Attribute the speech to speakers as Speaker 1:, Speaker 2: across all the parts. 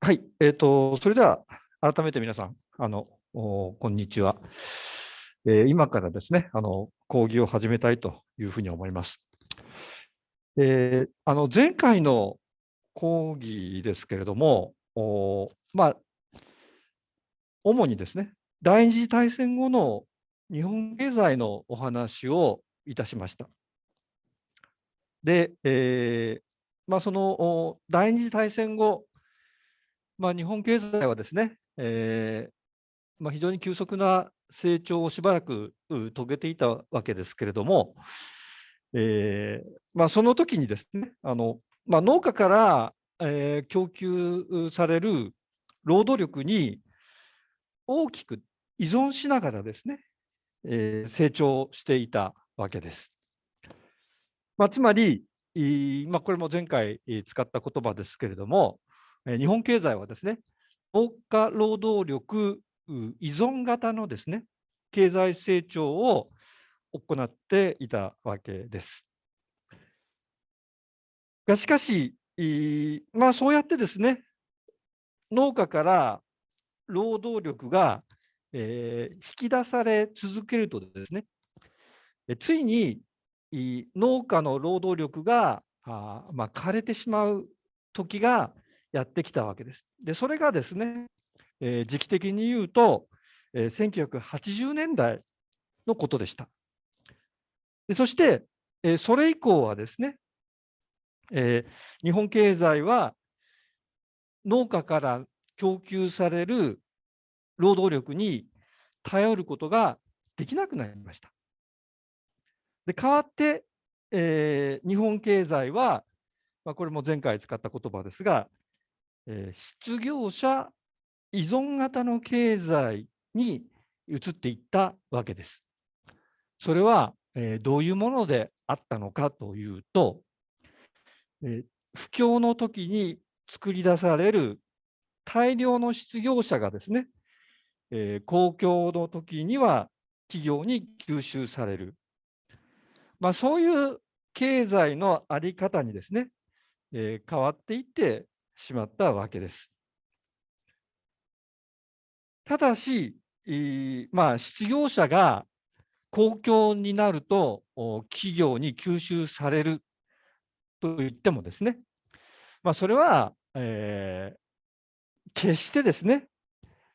Speaker 1: はい、それでは改めて皆さん、こんにちは。今からですね、講義を始めたいというふうに思います。前回の講義ですけれども、主にですね、第二次大戦後の日本経済のお話をいたしました。で、その第二次大戦後、日本経済はですね、非常に急速な成長をしばらく遂げていたわけですけれども、その時にですね、農家から、供給される労働力に大きく依存しながらですね、成長していたわけです。つまり、これも前回使った言葉ですけれども、日本経済はですね、農家労働力依存型のですね、経済成長を行っていたわけです。しかし、そうやってですね、農家から労働力が、引き出され続けるとですね、ついに農家の労働力が枯れてしまう時がやってきたわけです。で、それがですね、時期的に言うと、1980年代のことでした。でそして、それ以降はですね、日本経済は農家から供給される労働力に頼ることができなくなりました。で、代わって、日本経済は、これも前回使った言葉ですが、失業者依存型の経済に移っていったわけです。それは、どういうものであったのかというと、不況の時に作り出される大量の失業者がですね、公共の時には企業に吸収される。そういう経済のあり方にですね、変わっていってしまったわけです。ただし、失業者が公共になると、企業に吸収されると言ってもですね、それは、決してですね、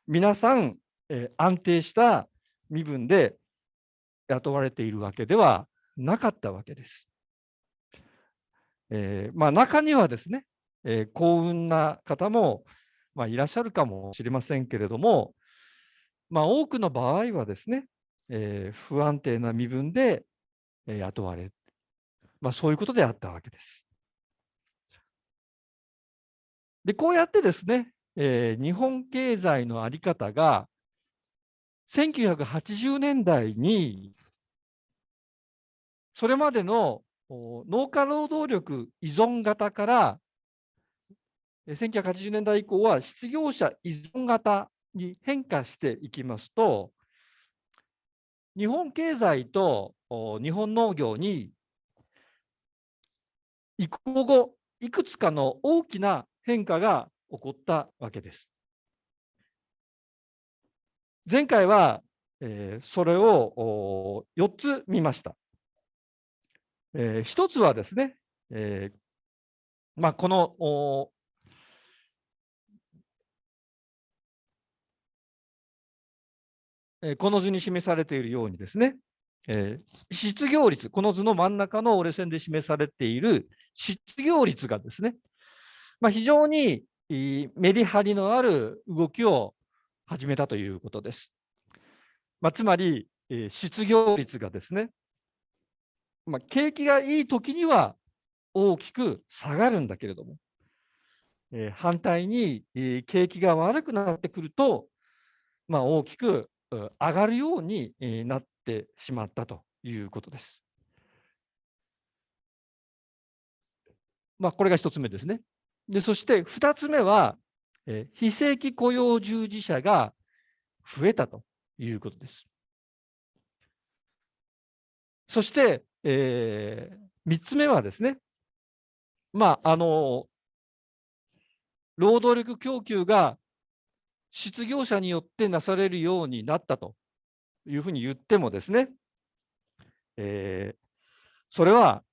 Speaker 1: 皆さん、安定した身分で雇われているわけではなかったわけです。中にはですね、幸運な方も、いらっしゃるかもしれませんけれども、多くの場合はですね、不安定な身分で、雇われ、そういうことであったわけです。で、こうやってですね、日本経済のあり方が1980年代にそれまでの農家労働力依存型から1980年代以降は失業者依存型に変化していきますと、日本経済と日本農業に移行後、いくつかの大きな変化が起こったわけです。前回は、それを4つ見ました。1つはですね、このこの図に示されているようにですね、失業率、この図の真ん中の折れ線で示されている失業率がですね、非常にメリハリのある動きを始めたということです。つまり、失業率がですね、景気がいい時には大きく下がるんだけれども、反対に、景気が悪くなってくると、大きく上がるようになってしまったということです。これが1つ目ですね。で、そして2つ目は、非正規雇用従事者が増えたということです。そして、3つ目はですね、まあ、あの、労働力供給が失業者によってなされるようになったというふうに言ってもですね、それは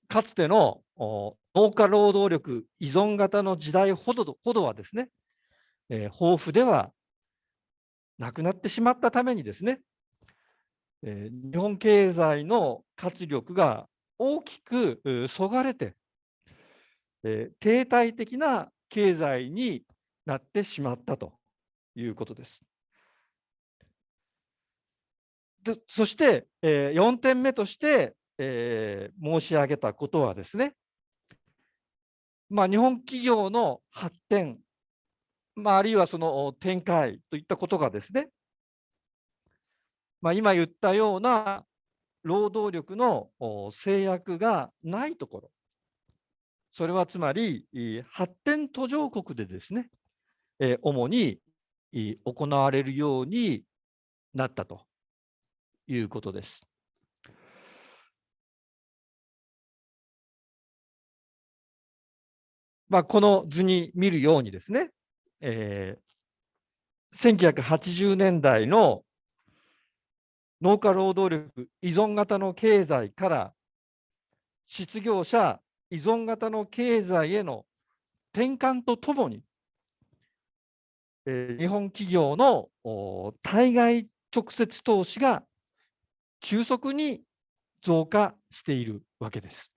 Speaker 1: かつての農家労働力依存型の時代ほどはですね、豊富ではなくなってしまったためにですね、日本経済の活力が大きくそがれて、停滞的な経済になってしまったということです。そして、4点目として、申し上げたことはですね、日本企業の発展、あるいはその展開といったことがですね、今言ったような労働力の制約がないところ、それはつまり発展途上国でですね、主に行われるようになったということです。この図に見るようにですね、1980年代の農家労働力依存型の経済から失業者依存型の経済への転換とともに、日本企業の対外直接投資が急速に増加しているわけです。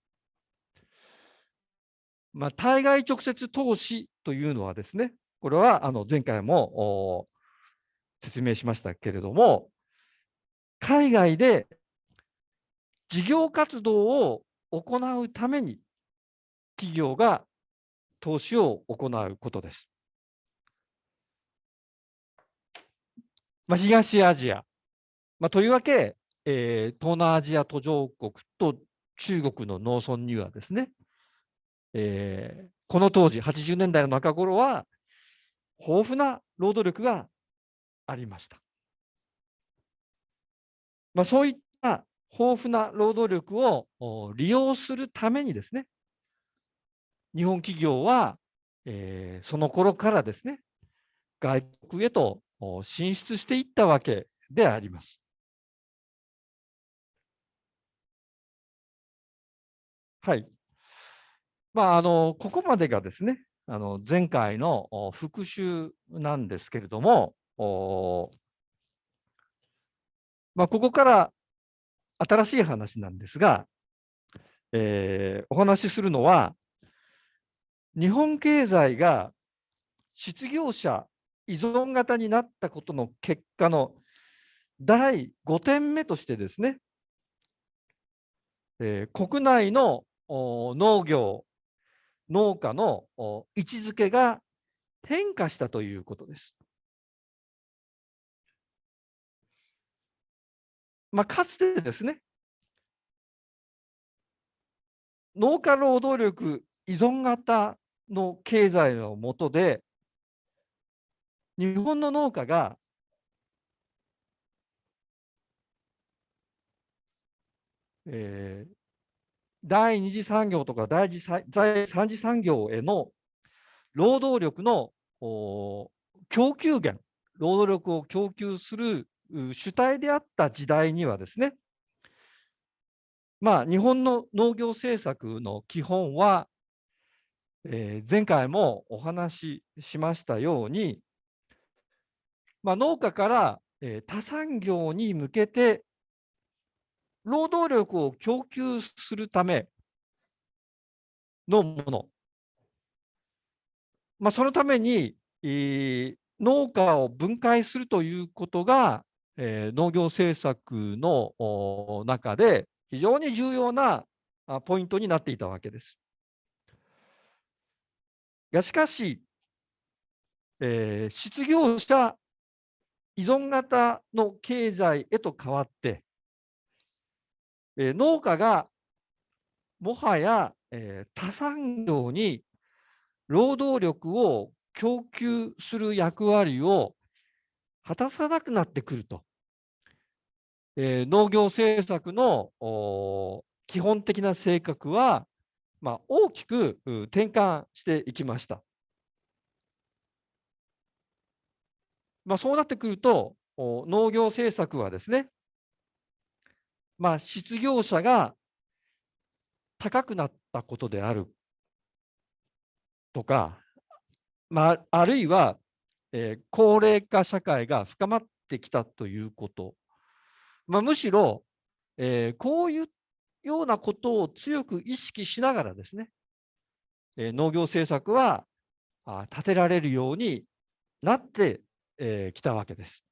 Speaker 1: 対外直接投資というのはですね、これは前回も説明しましたけれども、海外で事業活動を行うために企業が投資を行うことです。東アジア、とりわけ、東南アジア途上国と中国の農村にはですね、この当時、80年代の中頃は、豊富な労働力がありました。そういった豊富な労働力を利用するためにですね、日本企業は、その頃からですね、外国へと進出していったわけであります。はい。ここまでがですね、前回の復習なんですけれども、ここから新しい話なんですが、お話しするのは、日本経済が失業者依存型になったことの結果の第5点目としてですね、国内の農業、農家の位置づけが変化したということです。かつてですね、農家労働力依存型の経済の下で、日本の農家が、第二次産業とか第三次産業への労働力の供給源、労働力を供給する主体であった時代にはですね、日本の農業政策の基本は、前回もお話ししましたように、農家から、他産業に向けて労働力を供給するためのもの、そのために、農家を分解するということが、農業政策の中で非常に重要なポイントになっていたわけです。しかし、失業者依存型の経済へと変わって、農家がもはや、他産業に労働力を供給する役割を果たさなくなってくると。農業政策の基本的な性格は、大きく転換していきました。そうなってくると、農業政策はですね、失業者が高くなったことであるとか、あるいは、高齢化社会が深まってきたということ、むしろ、こういうようなことを強く意識しながらですね、農業政策は立てられるようになって、きたわけです。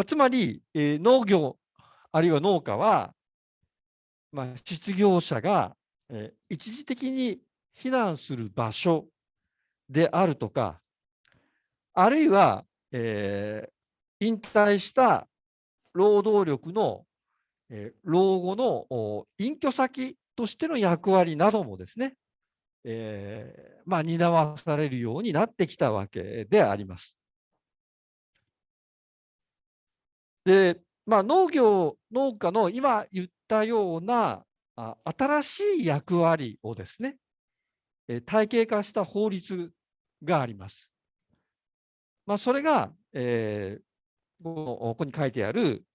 Speaker 1: つまり、農業あるいは農家は、失業者が、一時的に避難する場所であるとか、あるいは、引退した労働力の、老後の隠居先としての役割などもですね、担わされるようになってきたわけであります。で、農家の今言ったような新しい役割をですね、体系化した法律があります。それが、ここに書いてある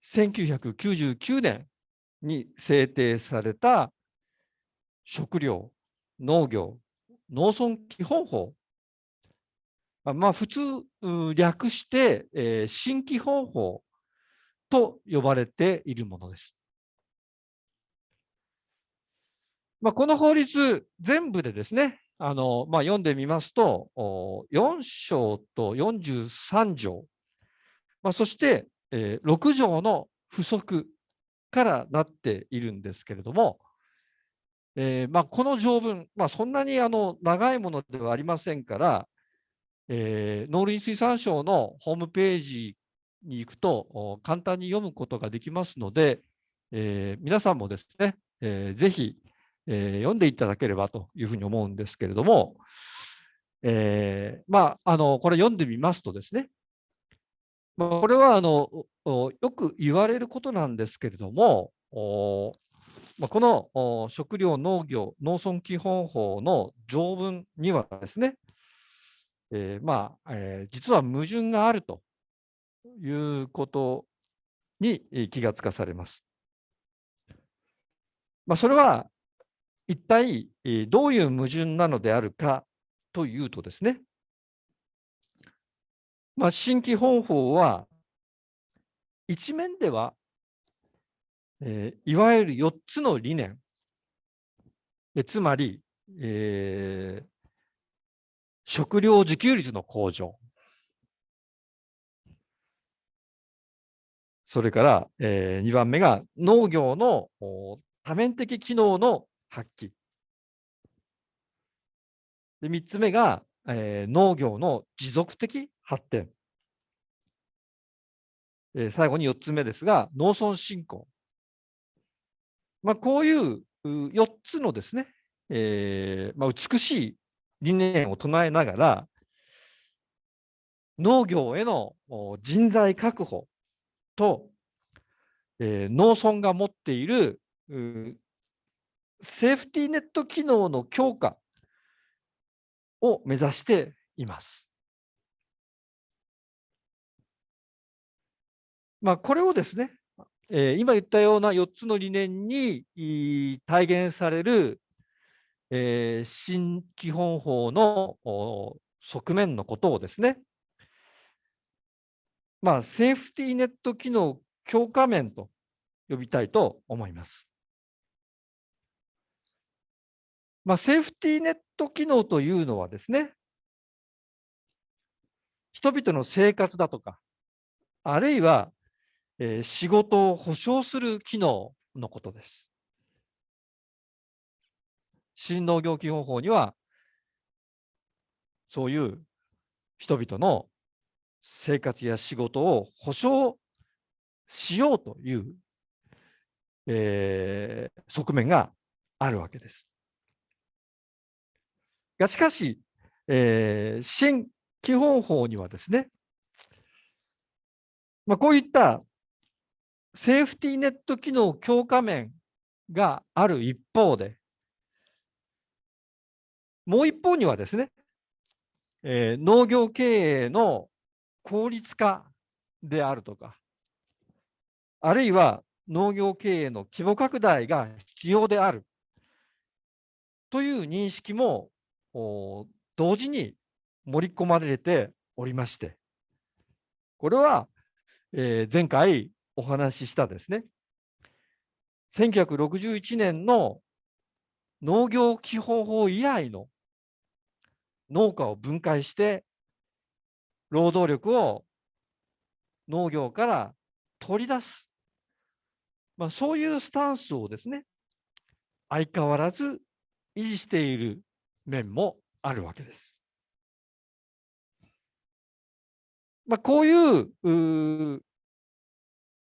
Speaker 1: 1999年に制定された食料、農業、農村基本法、普通、略して、新基本法と呼ばれているものです。この法律全部でですね、読んでみますと、4章と43条、そして、6条の付則からなっているんですけれども、この条文、そんなに長いものではありませんから、農林水産省のホームページに行くと、簡単に読むことができますので、皆さんもですね、ぜひ、読んでいただければというふうに思うんですけれども、これ読んでみますとですね、これはよく言われることなんですけれども、この食料農業農村基本法の条文にはですね、実は矛盾があるということに気がつかされます。それは一体どういう矛盾なのであるかというとですね、新基本法は一面では、いわゆる4つの理念、つまり、えー食料自給率の向上、それから、2番目が農業の多面的機能の発揮。で、3つ目が、農業の持続的発展。最後に4つ目ですが、農村振興。こういう4つのですね、美しい理念を唱えながら、農業への人材確保と、農村が持っているセーフティーネット機能の強化を目指しています。これをですね、今言ったような4つの理念に体現される、新基本法の側面のことをですね、セーフティーネット機能強化面と呼びたいと思います。セーフティーネット機能というのはですね、人々の生活だとか、あるいは、仕事を保障する機能のことです。新農業基本法には、そういう人々の生活や仕事を保障しようという、側面があるわけです。しかし、新基本法にはですね、こういったセーフティーネット機能強化面がある一方で、もう一方にはですね、農業経営の効率化であるとか、あるいは農業経営の規模拡大が必要であるという認識も同時に盛り込まれておりまして、これは、前回お話ししたですね、1961年の農業基本法以来の農家を分解して労働力を農業から取り出す、そういうスタンスをですね、相変わらず維持している面もあるわけです。こういう、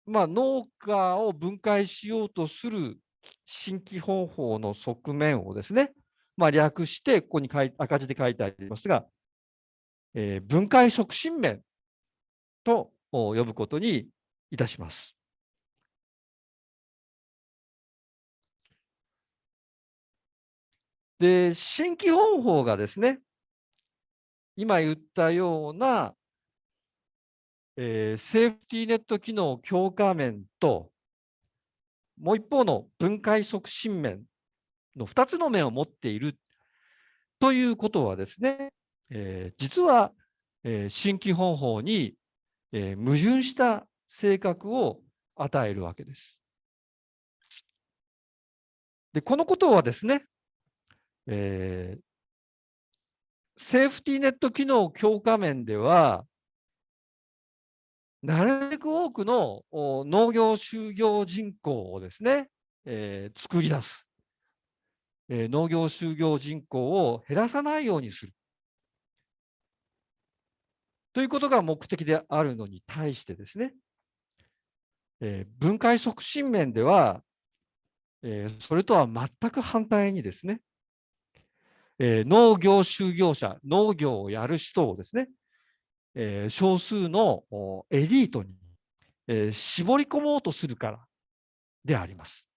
Speaker 1: 農家を分解しようとする新規方法の側面をですね、略してここに赤字で書いてありますが、分解促進面と呼ぶことにいたします。で、新規方法がですね、今言ったような、セーフティーネット機能強化面と、もう一方の分解促進面の2つの面を持っているということはですね、実は、新規方法に、矛盾した性格を与えるわけです。で、このことはですね、セーフティーネット機能強化面では、なるべく多くの農業就業人口をですね、作り出す。農業就業人口を減らさないようにする。ということが目的であるのに対してですね、分解促進面では、それとは全く反対にですね、農業就業者、農業をやる人をですね、少数のエリートに、絞り込もうとするからであります。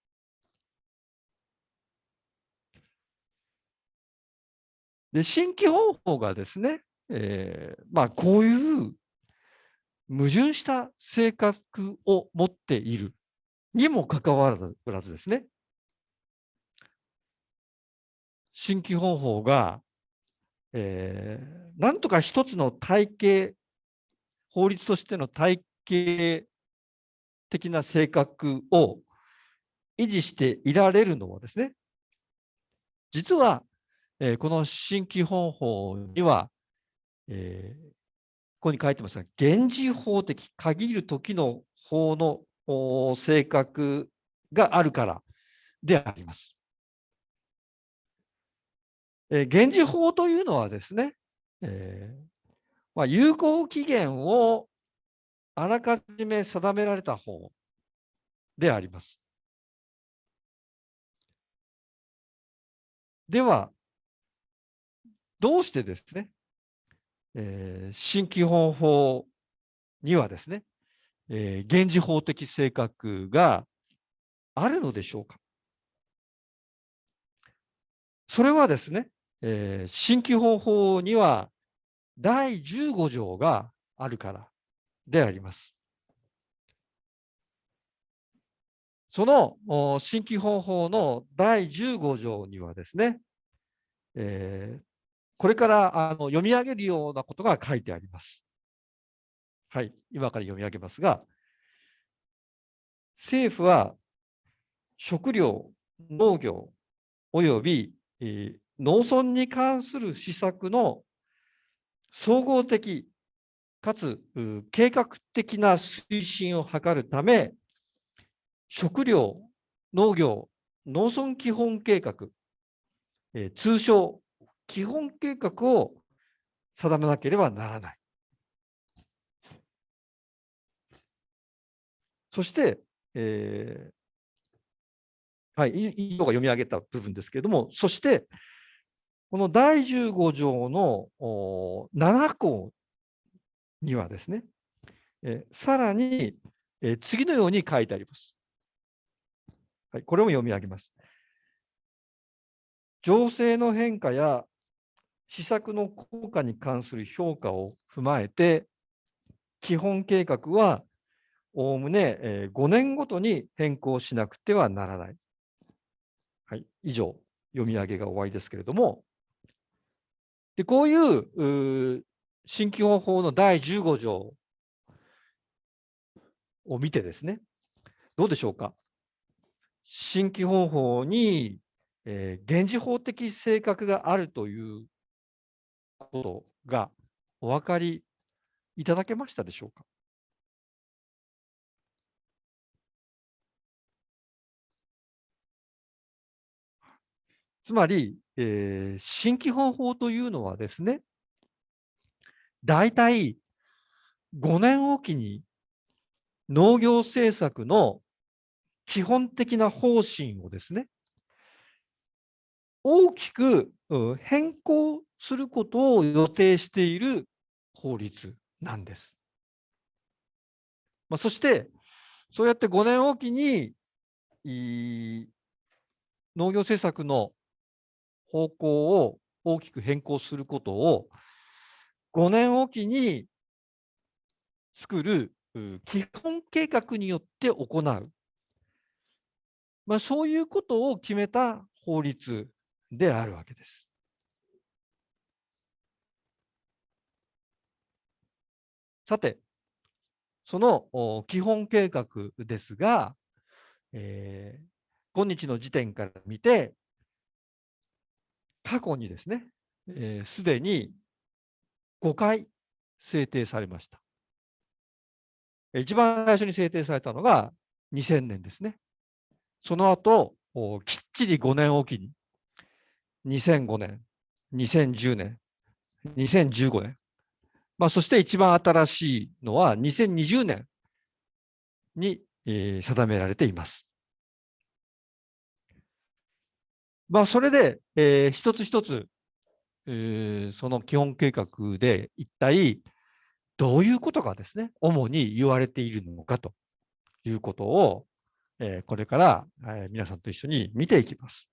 Speaker 1: で、新規方法がですね、こういう矛盾した性格を持っているにもかかわらずですね、新規方法が、なんとか一つの体系、法律としての体系的な性格を維持していられるのはですね、実は、この新規方法には、ここに書いてますが、現時法的、限る時の法の性格があるからであります。現時法というのはですね、有効期限をあらかじめ定められた法であります。では、どうしてですね、新基本法にはですね、現時法的性格があるのでしょうか。それはですね、新基本法には第15条があるからであります。その新基本法の第15条にはですね、これから読み上げるようなことが書いてあります。はい、今から読み上げますが、政府は食料、農業および、農村に関する施策の総合的かつ計画的な推進を図るため、食料、農業、農村基本計画、通称基本計画を定めなければならない。そして、はい、以上が読み上げた部分ですけれども、そして、この第15条の7項にはですね、さらに、次のように書いてあります。はい、これも読み上げます。情勢の変化や施策の効果に関する評価を踏まえて、基本計画はおおむね5年ごとに変更しなくてはならない。はい、以上、読み上げが終わりですけれども、でこういう新基本法の第15条を見てですね、どうでしょうか。新基本法に、現時法的性格があるということがお分かりいただけましたでしょうか。つまり、新基本法というのはですね、大体5年おきに農業政策の基本的な方針をですね、大きく変更することを予定している法律なんです。そして、そうやって5年おきに農業政策の方向を大きく変更することを5年おきに作る基本計画によって行う。そういうことを決めた法律であるわけです。さて、その基本計画ですが、今日の時点から見て、過去にですね、すでに5回制定されました。一番最初に制定されたのが2000年ですね。その後、きっちり5年おきに、2005年、2010年、2015年、そして一番新しいのは2020年に、定められています。それで、一つ一つ、その基本計画で一体どういうことがですね、主に言われているのかということを、これから、皆さんと一緒に見ていきます。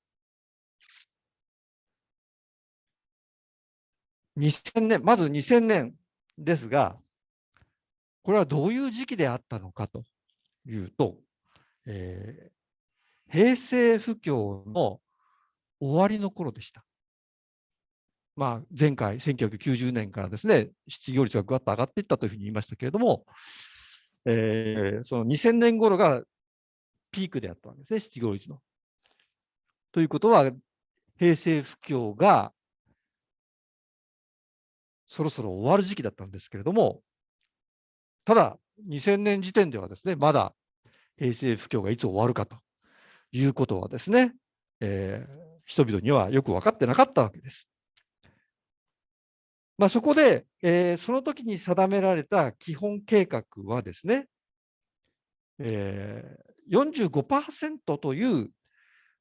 Speaker 1: 2000年、まず2000年ですが、これはどういう時期であったのかというと、平成不況の終わりの頃でした。前回、1990年からですね、失業率がぐわっと上がっていったというふうに言いましたけれども、その2000年頃がピークであったわけですね、失業率の。ということは、平成不況がそろそろ終わる時期だったんですけれども、ただ、2000年時点ではですね、まだ平成不況がいつ終わるかということはですね、人々にはよく分かってなかったわけです。そこで、その時に定められた基本計画はですね、45%という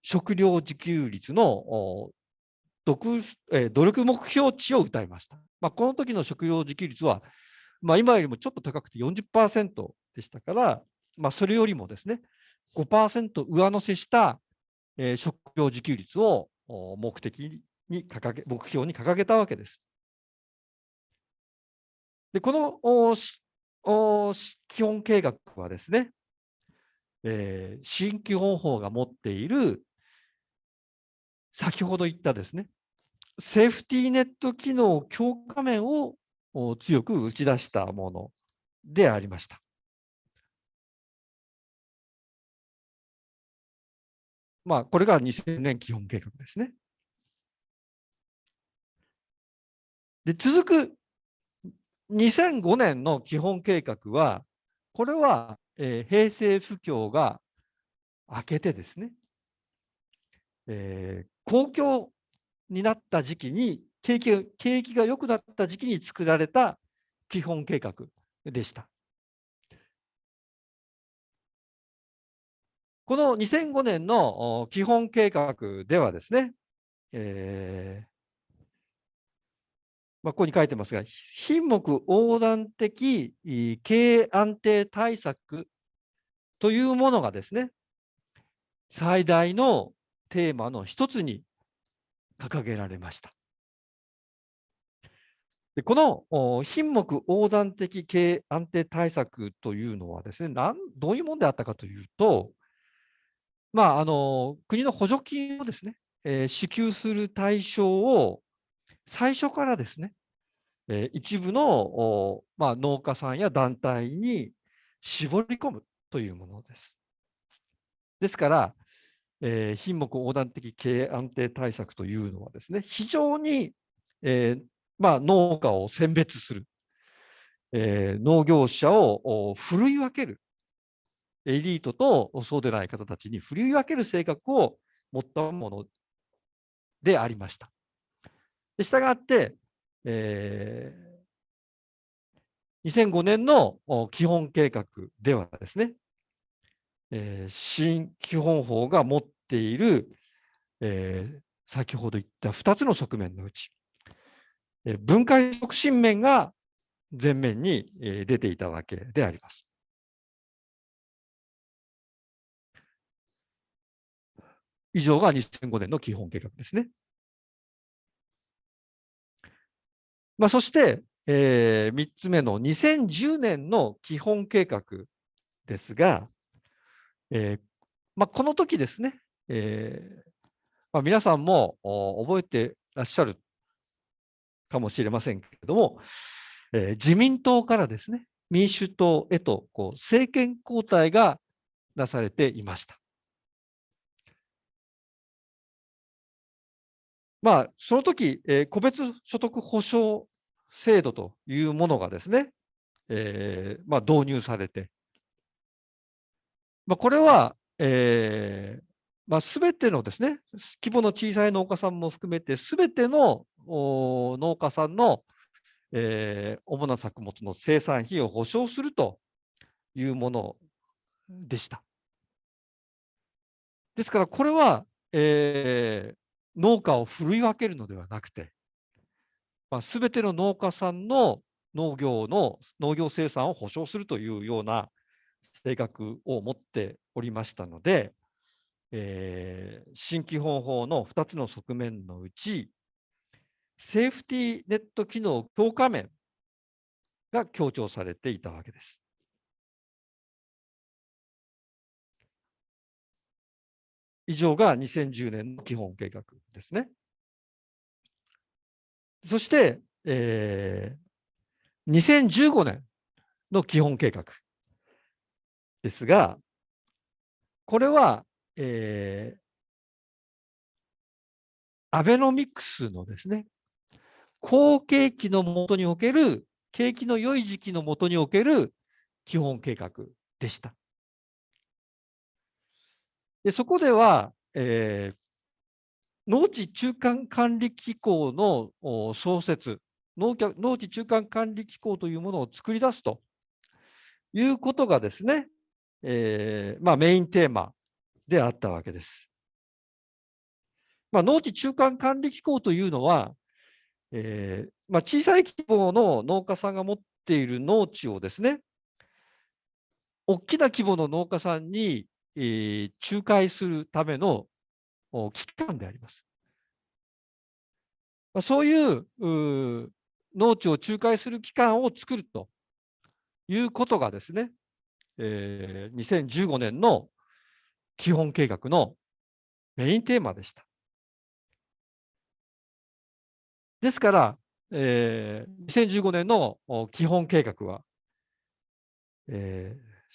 Speaker 1: 食料自給率の努力目標値を謳いました。この時の食料自給率は、今よりもちょっと高くて40%でしたから、それよりもですね、5%上乗せした、食料自給率を目標に掲げたわけです。で、この基本計画はですね、新基本法が持っている、先ほど言ったですね、セーフティーネット機能強化面を強く打ち出したものでありました。これが2000年基本計画ですね。で、続く2005年の基本計画は、これは、平成不況が明けてですね、好況になった時期に、景気が良くなった時期に作られた基本計画でした。この2005年の基本計画ではですね、ここに書いてますが、品目横断的経営安定対策というものがですね、最大のテーマの一つに掲げられました。でこの品目横断的経営安定対策というのはですね、どういうものであったかというと、国の補助金をですね、支給する対象を最初からですね、一部の農家さんや団体に絞り込むというものです。ですから、品目横断的経営安定対策というのはですね、非常に、農家を選別する、農業者をふるい分ける、エリートとそうでない方たちに振り分ける性格を持ったものでありました。でしたがって、2005年の基本計画ではですね、新基本法が持っている、先ほど言った2つの側面のうち、分解促進面が前面に出ていたわけであります。以上が2005年の基本計画ですね。そして、3つ目の2010年の基本計画ですが、この時ですね、皆さんも覚えてらっしゃるかもしれませんけれども、自民党からですね、民主党へと政権交代がなされていました。その時、個別所得保障制度というものがですね、導入されて、これは、すべてのですね、規模の小さい農家さんも含めて、すべての農家さんの、主な作物の生産費を保証するというものでした。ですから、これは、農家を振るい分けるのではなくて、すべての農家さんの農業生産を保証するというような性格を持っておりましたので、新基本法の2つの側面のうち、セーフティーネット機能強化面が強調されていたわけです。以上が2010年の基本計画ですね。そして、2015年の基本計画ですが、これは、アベノミクスのですね、好景気のもとにおける、景気の良い時期のもとにおける基本計画でした。でそこでは、農地中間管理機構の創設、農地中間管理機構というものを作り出すということがですね、メインテーマであったわけです。農地中間管理機構というのは、小さい規模の農家さんが持っている農地をですね、大きな規模の農家さんに、仲介するための機関であります。そういう農地を仲介する機関を作るということがですね、2015年の基本計画のメインテーマでした。ですから、2015年の基本計画は、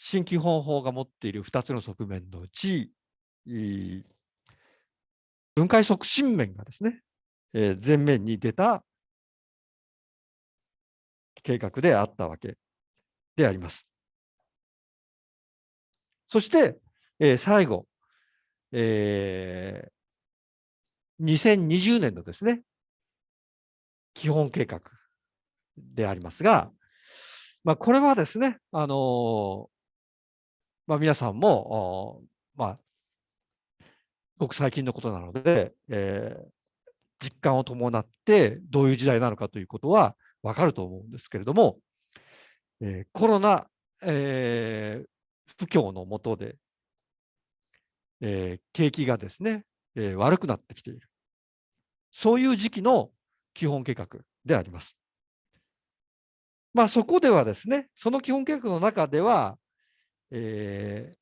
Speaker 1: 新基本法が持っている2つの側面のうち、分解促進面がですね、前面に出た計画であったわけであります。そして、最後、2020年のですね、基本計画でありますが、これはですね、皆さんも、ごく最近のことなので、実感を伴ってどういう時代なのかということは分かると思うんですけれども、コロナ、不況の下で、景気がですね、悪くなってきている。そういう時期の基本計画であります。そこではですね、その基本計画の中では、中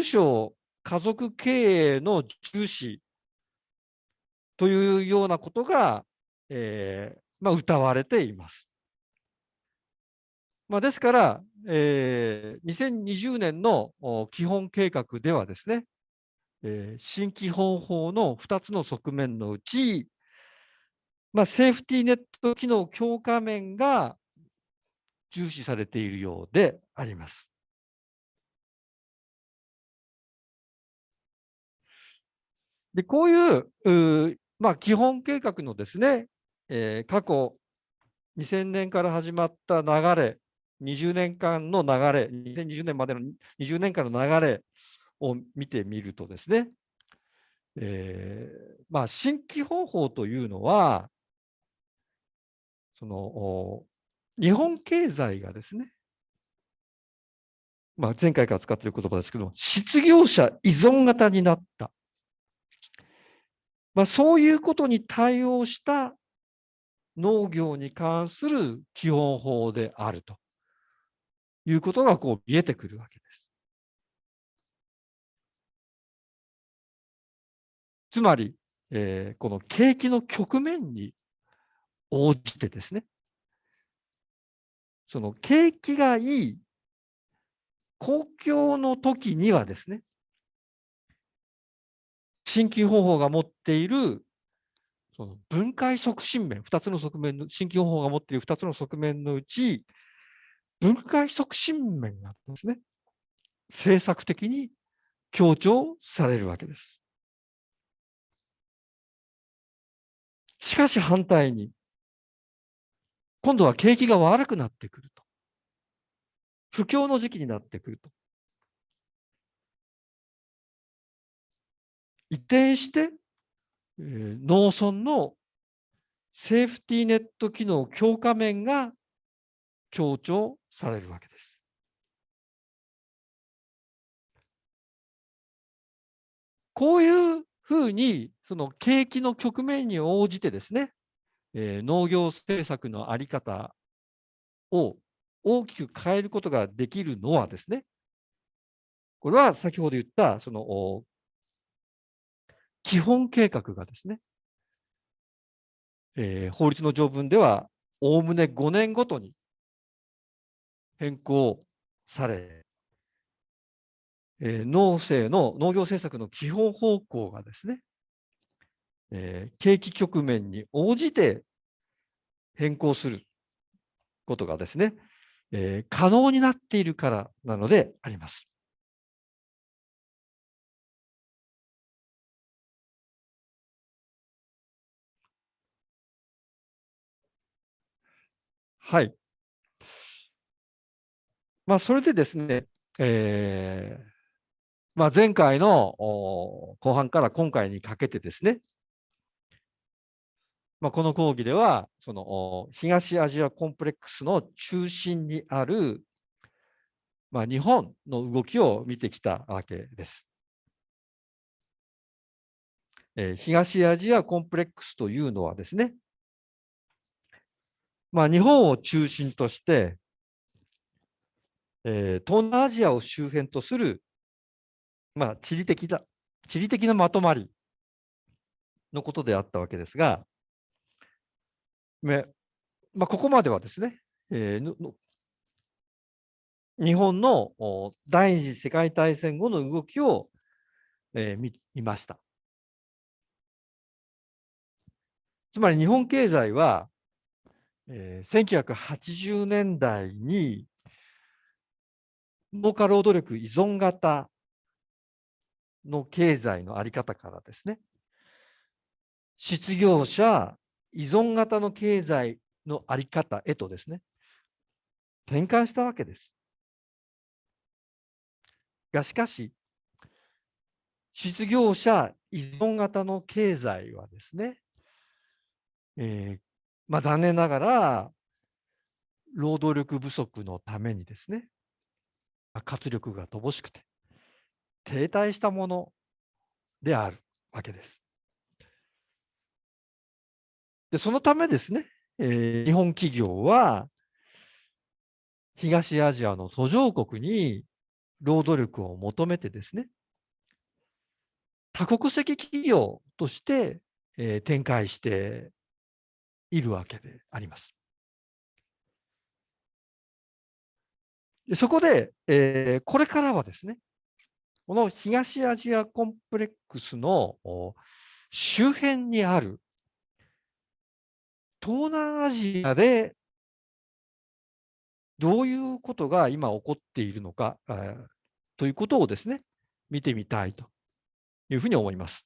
Speaker 1: 小家族経営の重視というようなことが、謳われています。ですから、2020年の基本計画ではですね、新基本法の2つの側面のうち、セーフティーネット機能強化面が重視されているようであります。で、こういう、基本計画のですね、過去2000年から始まった流れ、20年間の流れ、2020年までの20年間の流れを見てみるとですね、新規方法というのは、その日本経済がですね、前回から使っている言葉ですけども、失業者依存型になった。そういうことに対応した農業に関する基本法であるということが見えてくるわけです。つまり、この景気の局面に応じてですね、その景気がいい公共の時にはですね、新規方法が持っているその分解促進面、2つの側面の、新規方法が持っている2つの側面のうち、分解促進面がですね、政策的に強調されるわけです。しかし反対に、今度は景気が悪くなってくると。不況の時期になってくると。一転して、農村のセーフティーネット機能強化面が強調されるわけです。こういうふうに、その景気の局面に応じてですね、農業政策のあり方を大きく変えることができるのはですね、これは先ほど言ったその基本計画がですね、法律の条文ではおおむね5年ごとに変更され、農業政策の基本方向がですね、景気局面に応じて変更することがですね、可能になっているからなのであります。はい。それでですね、前回の後半から今回にかけてですね、この講義では、その東アジアコンプレックスの中心にある、日本の動きを見てきたわけです。東アジアコンプレックスというのはですね、日本を中心として、東南アジアを周辺とする、地理的なまとまりのことであったわけですが、ここまではですね、日本の第二次世界大戦後の動きを、見ました。つまり日本経済は、1980年代に農家労働力依存型の経済のあり方からですね、失業者依存型の経済のあり方へとですね、転換したわけです。がしかし、失業者依存型の経済はですね、残念ながら労働力不足のためにですね、活力が乏しくて停滞したものであるわけです。で、そのためですね、日本企業は東アジアの途上国に労働力を求めてですね、多国籍企業として、展開しているわけであります。で、そこで、これからはですね、この東アジアコンプレックスの周辺にある東南アジアでどういうことが今起こっているのか、ということをですね、見てみたいというふうに思います。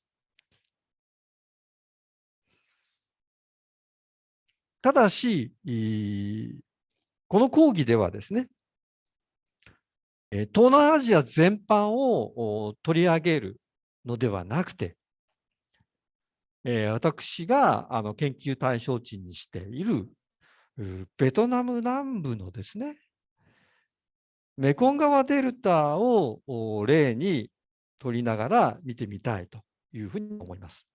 Speaker 1: ただし、この講義ではですね、東南アジア全般を取り上げるのではなくて、私が研究対象地にしているベトナム南部のですね、メコン川デルタを例に取りながら見てみたいというふうに思います。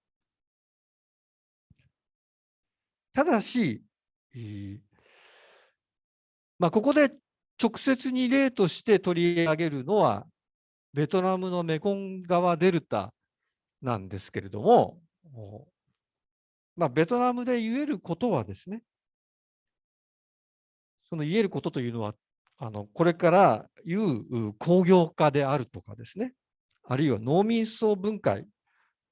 Speaker 1: ただし、ここで直接に例として取り上げるのは、ベトナムのメコン川デルタなんですけれども、ベトナムで言えることはですね、その言えることというのは、これから言う工業化であるとかですね、あるいは農民層分解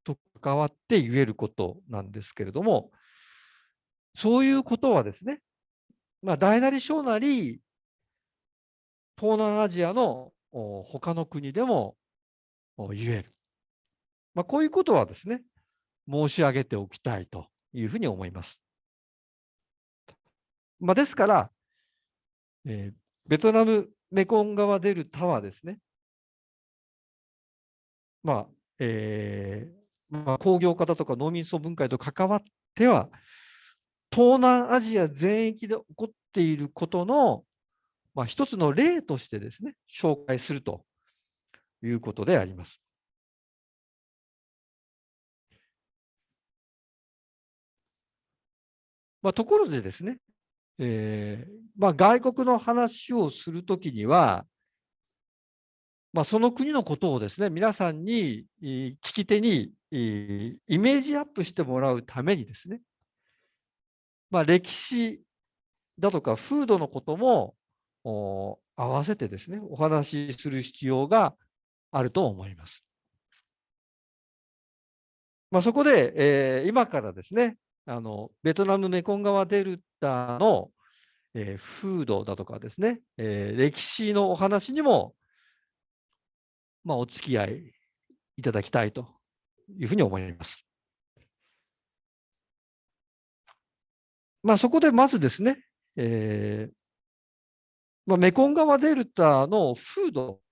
Speaker 1: と関わって言えることなんですけれども、そういうことはですね、大なり小なり、東南アジアの他の国でも言える。こういうことはですね、申し上げておきたいというふうに思います。ですから、ベトナムメコン川デルタはですね、まあ、工業化だとか農民層分解と関わっては、東南アジア全域で起こっていることの、一つの例としてですね、紹介するということであります。ところでですね、外国の話をするときには、その国のことをですね、皆さんに、聞き手に、イメージアップしてもらうためにですね、歴史だとか風土のことも、合わせてですね、お話しする必要があると思います。そこで、今からですね、ベトナムメコン川デルタの、風土だとかですね、歴史のお話にも、お付き合いいただきたいというふうに思います。そこでまずですね、メコン川デルタの風土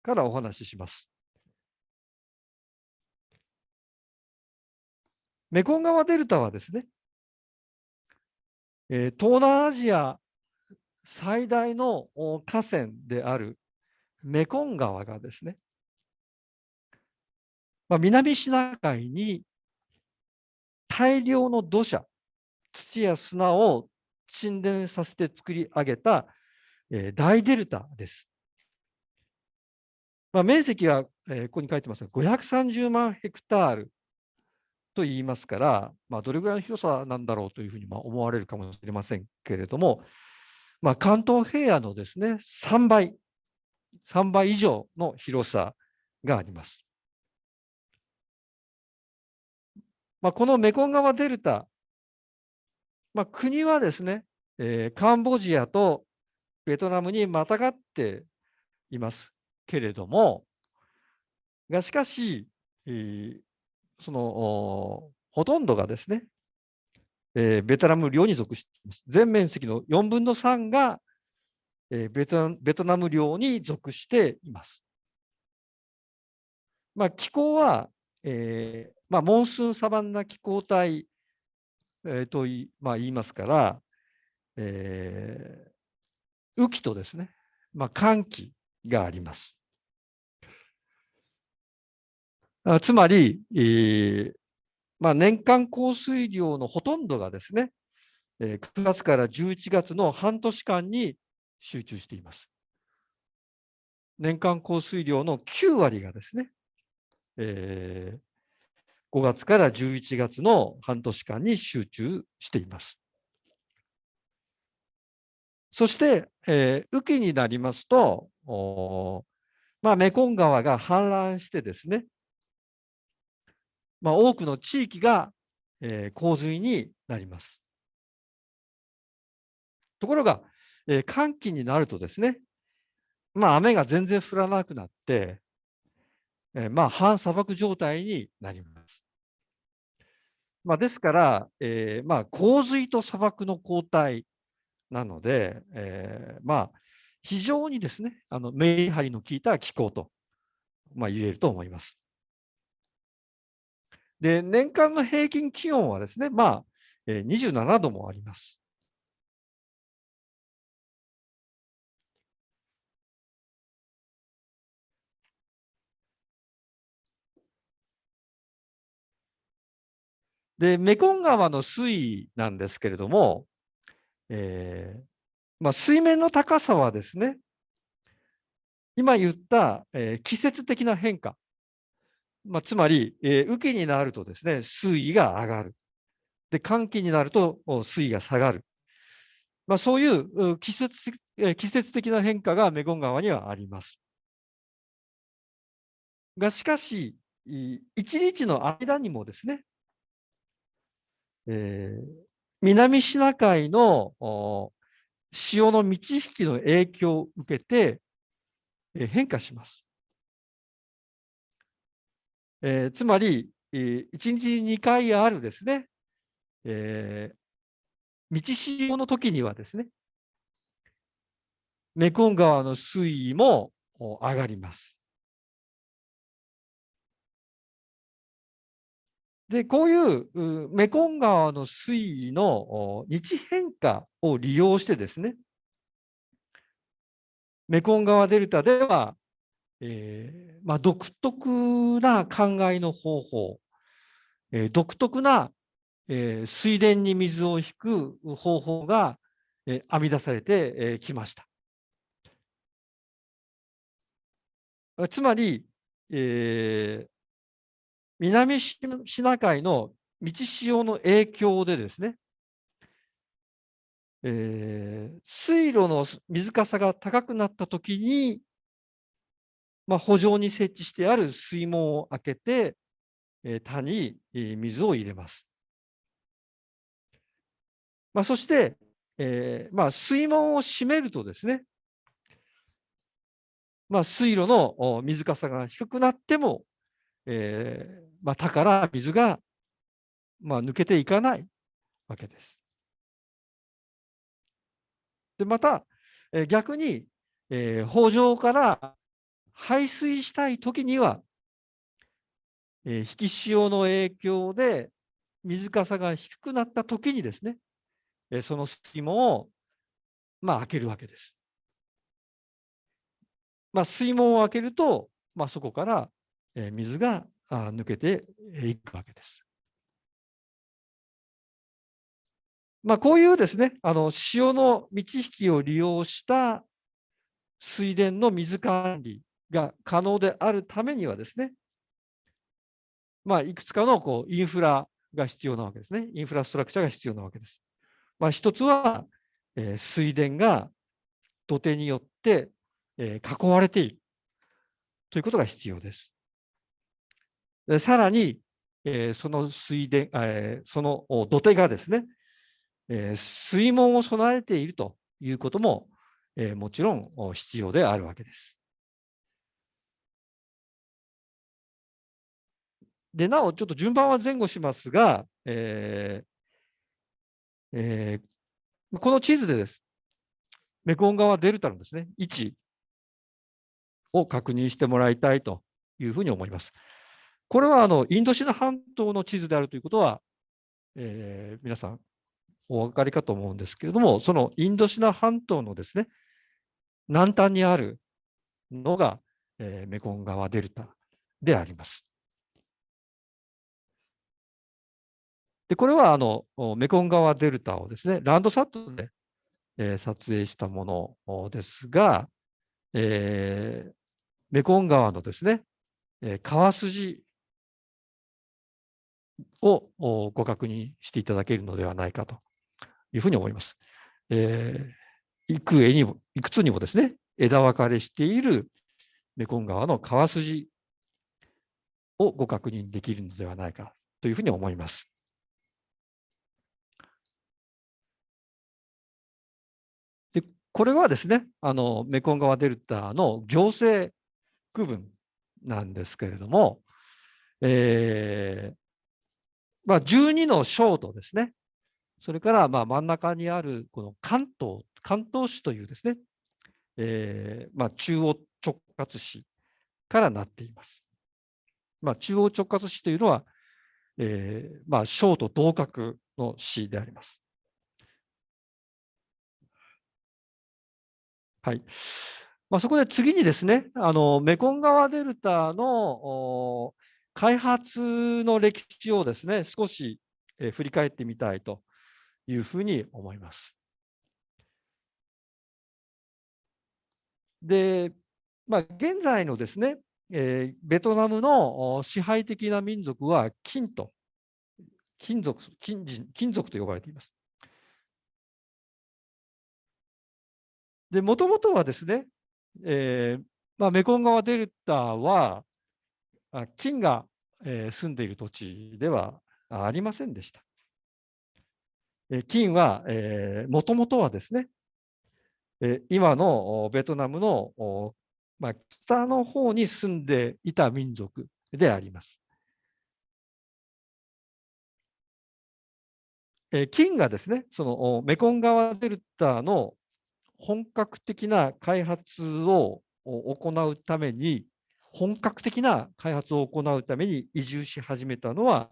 Speaker 1: からお話しします。メコン川デルタはですね、東南アジア最大の河川であるメコン川がですね、南シナ海に大量の土砂、土や砂を沈殿させて作り上げた、大デルタです。面積は、ここに書いてますが、530万ヘクタールと言いますから、どれぐらいの広さなんだろうというふうに思われるかもしれませんけれども、関東平野のですね、3倍以上の広さがあります。このメコン川デルタ、国はですね、カンボジアとベトナムにまたがっていますけれども、しかし、そのほとんどがですね、ベトナム領に属しています。全面積の4分の3が、ベトナム領に属しています。気候は、モンスーンサバンナ気候帯、と言いますから、雨季とですね、乾季があります。つまり、年間降水量のほとんどがですね、9月から11月の半年間に集中しています。年間降水量の9割がですね、5月から11月の半年間に集中しています。そして、雨季になりますと、メコン川が氾濫してですね、多くの地域が、洪水になります。ところが、乾季になるとですね、雨が全然降らなくなって、半砂漠状態になります。ですから、洪水と砂漠の交代なので、非常にですね、メリハリの効いた気候と、言えると思います。で、年間の平均気温はですね、27度もあります。で、メコン川の水位なんですけれども、水面の高さはですね、今言った、季節的な変化、つまり、雨季になるとですね、水位が上がる。で、乾季になると水位が下がる。そういう季節的な変化がメコン川にはあります。が、しかし、一日の間にもですね、南シナ海の潮の満ち引きの影響を受けて、変化します。つまり、1日に2回あるですね、満ち潮の時にはですね、メコン川の水位も上がります。で、こういうメコン川の水位の日変化を利用してですね、メコン川デルタでは、独特な灌漑の方法、独特な、水田に水を引く方法が、編み出されてきました。つまり、え南シナ海の満ち潮の影響でですね、水路の水かさが高くなったときに、圃場に設置してある水門を開けて、田に水を入れます。そして、水門を閉めるとですね、水路の水かさが低くなっても、田から水が、抜けていかないわけです。で、また、逆に、圃場から排水したいときには、引き潮の影響で水かさが低くなったときにですね、その水門を、開けるわけです。水門を開けると、そこから、水が抜けていくわけです。こういうですね、潮の満ち引きを利用した水田の水管理が可能であるためにはですね、いくつかのインフラが必要なわけですね。インフラストラクチャーが必要なわけです。一つは、水田が土手によって、囲われているということが必要です。でさらに、そのその土手がですね、水門を備えているということも、もちろん必要であるわけです。で、なお、ちょっと順番は前後しますが、この地図でです。メコン川デルタのですね、位置を確認してもらいたいというふうに思います。これはインドシナ半島の地図であるということは、皆さんお分かりかと思うんですけれども、そのインドシナ半島のですね、南端にあるのが、メコン川デルタであります。でこれはメコン川デルタをですね、ランドサットで、撮影したものですが、メコン川のですね、川筋をご確認していただけるのではないかというふうに思います。いくつにもですね、枝分かれしているメコン川の川筋をご確認できるのではないかというふうに思います。でこれはですね、メコン川デルタの行政区分なんですけれども、12の省とですね、それから真ん中にあるこの関東市というですね、中央直轄市からなっています。中央直轄市というのは、省と同格の市であります。はい。そこで次にですね、メコン川デルタの開発の歴史をですね、少し振り返ってみたいというふうに思います。で、現在のですね、ベトナムの支配的な民族は金属と呼ばれています。で、もともとはですね、メコン川デルタは、金が、住んでいる土地ではありませんでした。金は、もともとはですね、今のベトナムの北の方に住んでいた民族であります。金がですね、そのメコン川デルタの本格的な開発を行うために、移住し始めたのは、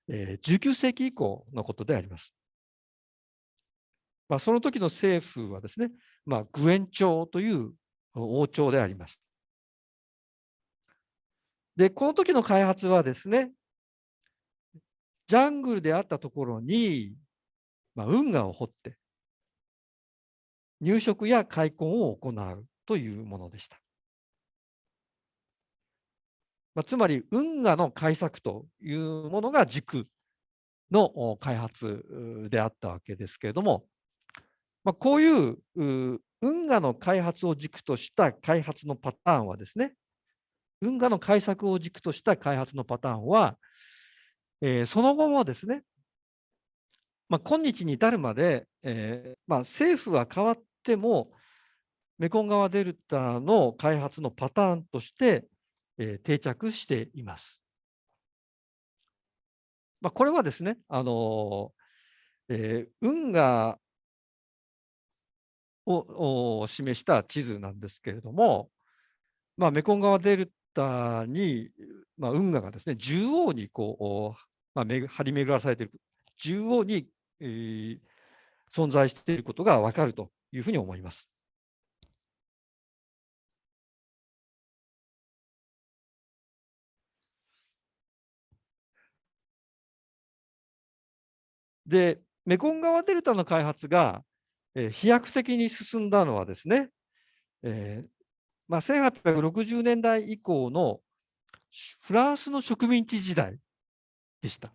Speaker 1: 19世紀以降のことであります。その時の政府はですね、グエン朝という王朝でありました。で、この時の開発はですね、ジャングルであったところに、運河を掘って、入植や開墾を行うというものでした。つまり、運河の開削というものが軸の開発であったわけですけれども、こういう運河の開発を軸とした開発のパターンはですね、運河の開削を軸とした開発のパターンは、その後もですね、今日に至るまで、政府は変わっても、メコン川デルタの開発のパターンとして、定着しています。これはですね、運河を示した地図なんですけれども、メコン川デルタに、運河がですね、縦横にこう、張り巡らされている、縦横に、存在していることが分かるというふうに思います。で、メコン川デルタの開発が、飛躍的に進んだのはですね、1860年代以降のフランスの植民地時代でした。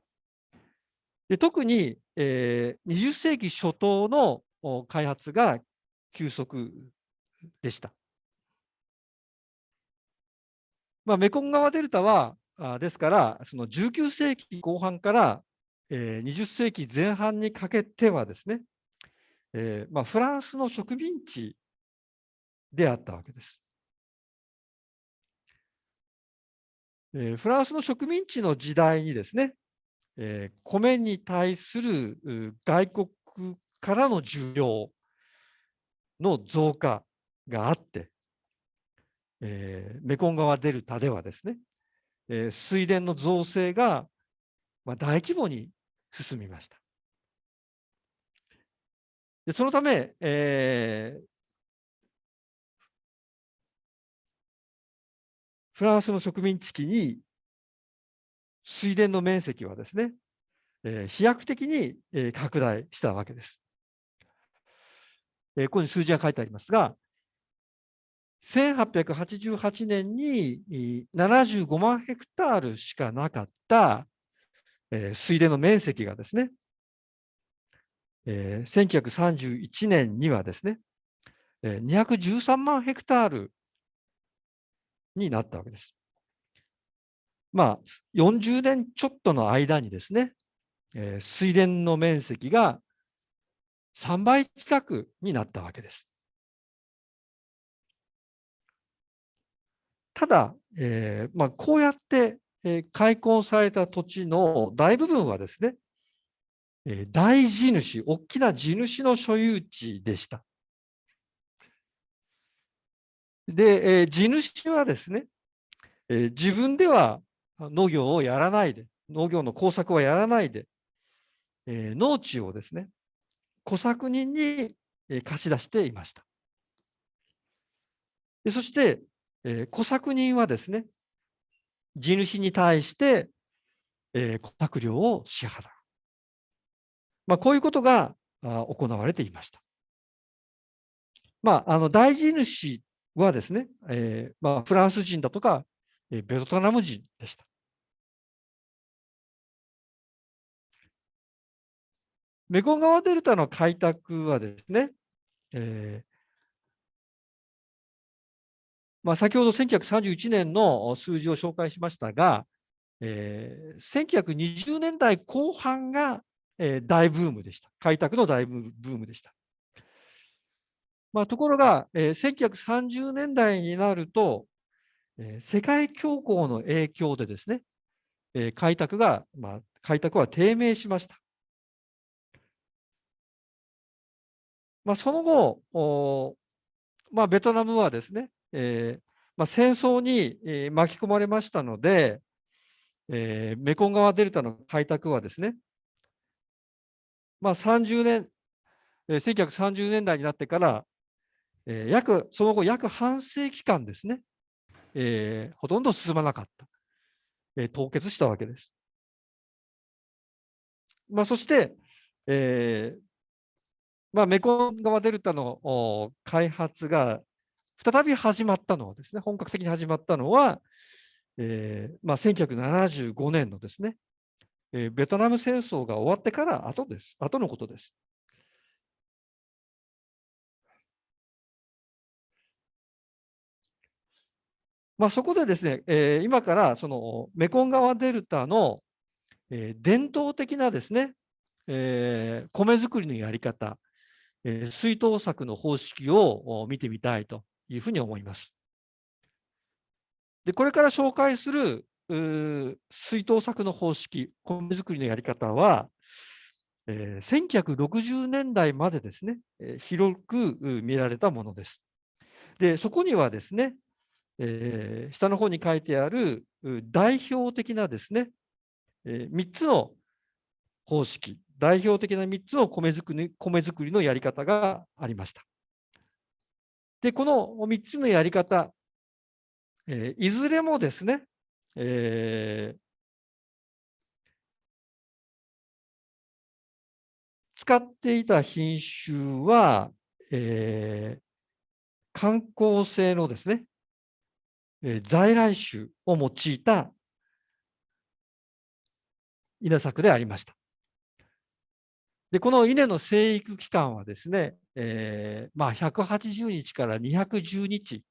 Speaker 1: で特に、20世紀初頭の開発が急速でした。メコン川デルタは、ですから、その19世紀後半から、20世紀前半にかけてはですね、フランスの植民地であったわけです。フランスの植民地の時代にですね、米に対する外国からの需要の増加があって、メコン川デルタではですね、水田の造成が大規模に進みました。でそのため、フランスの植民地期に水田の面積はですね、飛躍的に拡大したわけです。ここに数字が書いてありますが、1888年に75万ヘクタールしかなかった水田の面積がですね、1931年にはですね、213万ヘクタールになったわけです。まあ、40年ちょっとの間にですね、水田の面積が3倍近くになったわけです。ただ、こうやって、開墾された土地の大部分はですね、大地主、大きな地主の所有地でした。で、地主はですね、自分では農業をやらないで、農業の工作はやらないで、農地をですね、小作人に貸し出していました。でそして、小作人はですね、地主に対して、小作料を支払う。こういうことが行われていました。大地主はですね、フランス人だとか、ベトナム人でした。メコン川デルタの開拓はですね、先ほど1931年の数字を紹介しましたが、1920年代後半が、大ブームでした。開拓の大ブームでした。ところが、1930年代になると、世界恐慌の影響でですね、開拓は低迷しました。その後、ベトナムはですね、戦争に、巻き込まれましたので、メコン川デルタの開拓はですね、30年、1930年代になってから、その後約半世紀間ですね、ほとんど進まなかった。凍結したわけです。そして、メコン川デルタの開発が再び始まったのはですね、本格的に始まったのは、1975年のですね、ベトナム戦争が終わってから後のことです。そこでですね、今からそのメコン川デルタの、伝統的なですね、米作りのやり方、水稲作の方式を見てみたいというふうに思います。で、これから紹介する水稲作の方式、米作りのやり方は、1960年代までですね、広く見られたものです。で、そこにはですね、下の方に書いてある代表的なですね、3つの方式、代表的な3つの米作りのやり方がありました。で、この3つのやり方、いずれもですね、使っていた品種は、観光性のですね、在来種を用いた稲作でありました。で、この稲の生育期間はですね、180日から210日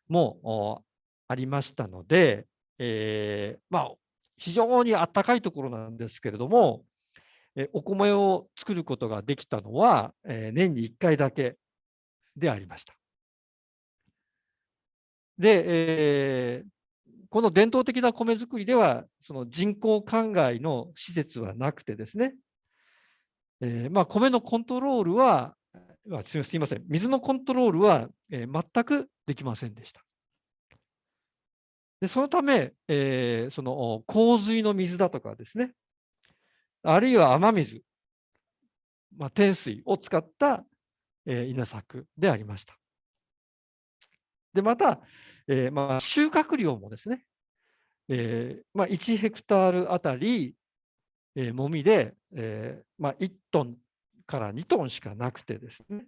Speaker 1: もありましたので、非常に暖かいところなんですけれども、お米を作ることができたのは、年に1回だけでありました。で、この伝統的な米作りでは、その人工灌漑の施設はなくてですね、米のコントロールは、すみません、水のコントロールは、全くできませんでした。で、そのため、その洪水の水だとかですね、あるいは雨水、天水を使った、稲作でありました。で、また、収穫量もですね、1ヘクタールあたりもみで、1トンから2トンしかなくてですね、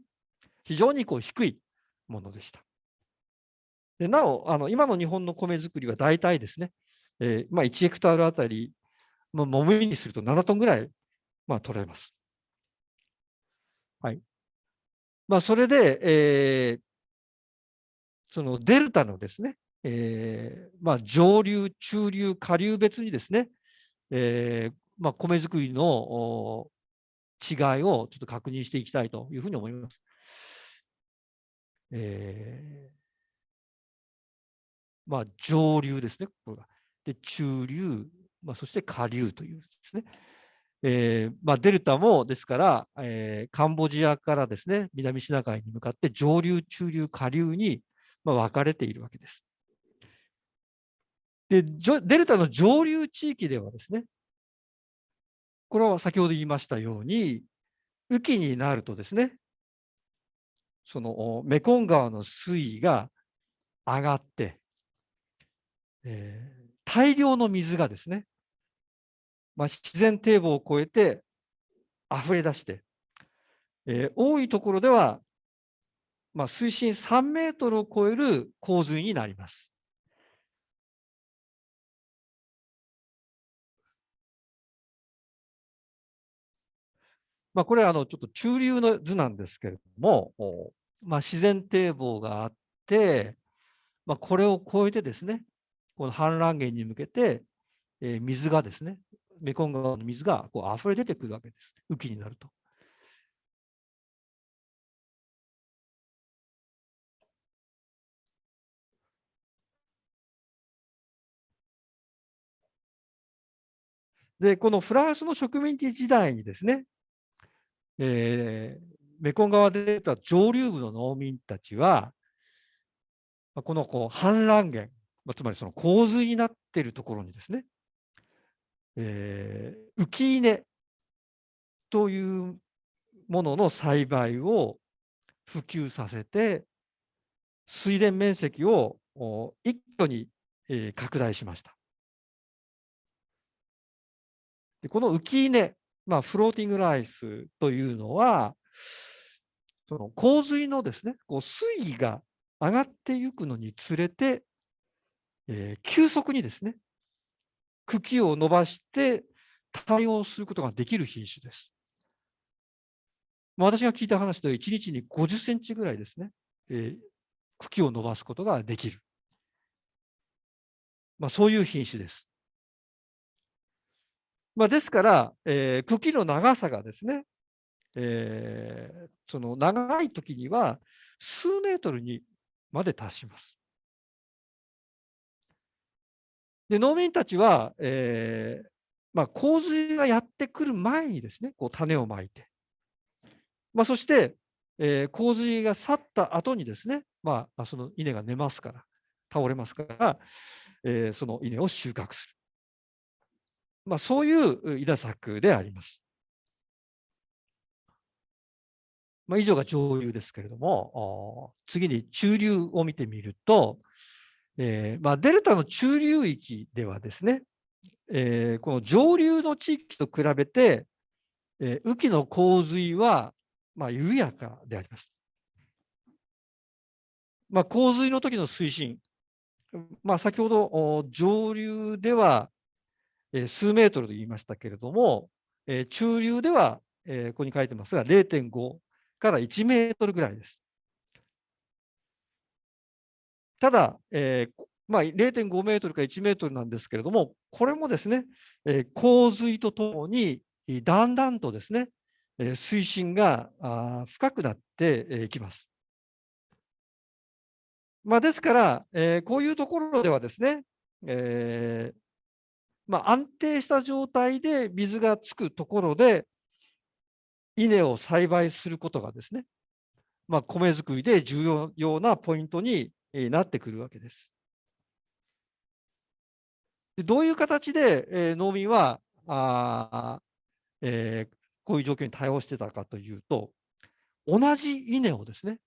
Speaker 1: 非常に低いものでした。でなお、今の日本の米作りは大体ですね、1ヘクタールあたり、もみにすると7トンぐらい、取れます。はい。それで、そのデルタのですね、上流、中流、下流別にですね、米作りの違いをちょっと確認していきたいというふうに思います。え上流ですね、これが。で、中流、そして下流というですね。デルタもですから、カンボジアからですね、南シナ海に向かって上流、中流、下流に、分かれているわけです。で、デルタの上流地域ではですね、これは先ほど言いましたように、雨季になるとですね、そのメコン川の水位が上がって、大量の水がですね、自然堤防を越えて溢れ出して、多いところでは、水深3メートルを超える洪水になります。これはちょっと中流の図なんですけれども、自然堤防があって、これを越えてですね、この氾濫源に向けて、水がですね、メコン川の水が溢れ出てくるわけです。雨季になると。で、このフランスの植民地時代にですね、メコン川で出た上流部の農民たちは、この氾濫源、つまりその洪水になっているところにですね、浮稲というものの栽培を普及させて、水田面積を一挙に拡大しました。でこの浮稲、フローティングライスというのは、その洪水のですね、水位が上がっていくのにつれて、急速にですね、茎を伸ばして対応することができる品種です。私が聞いた話では1日に50センチぐらいですね、茎を伸ばすことができる。そういう品種です。ですから、茎の長さがですね、その長い時には数メートルにまで達します。で、農民たちは、洪水がやってくる前にですね、種をまいて、そして、洪水が去った後にですね、その稲が寝ますから、倒れますから、その稲を収穫する。そういう稲作であります。以上が上流ですけれども、次に中流を見てみると、デルタの中流域ではですね、この上流の地域と比べて、雨季の洪水は、緩やかであります。洪水の時の水深、先ほど上流では、数メートルと言いましたけれども、中流では、ここに書いてますが、0.5から1メートルぐらいです。ただ、0.5メートルから1メートルなんですけれども、これもですね、洪水とともに、だんだんとですね、水深が深くなっていきます。ですから、こういうところではですね、安定した状態で水がつくところで、稲を栽培することがですね、米作りで重要なポイントになってくるわけです。でどういう形で、農民はこういう状況に対応してたかというと、同じ稲をですね、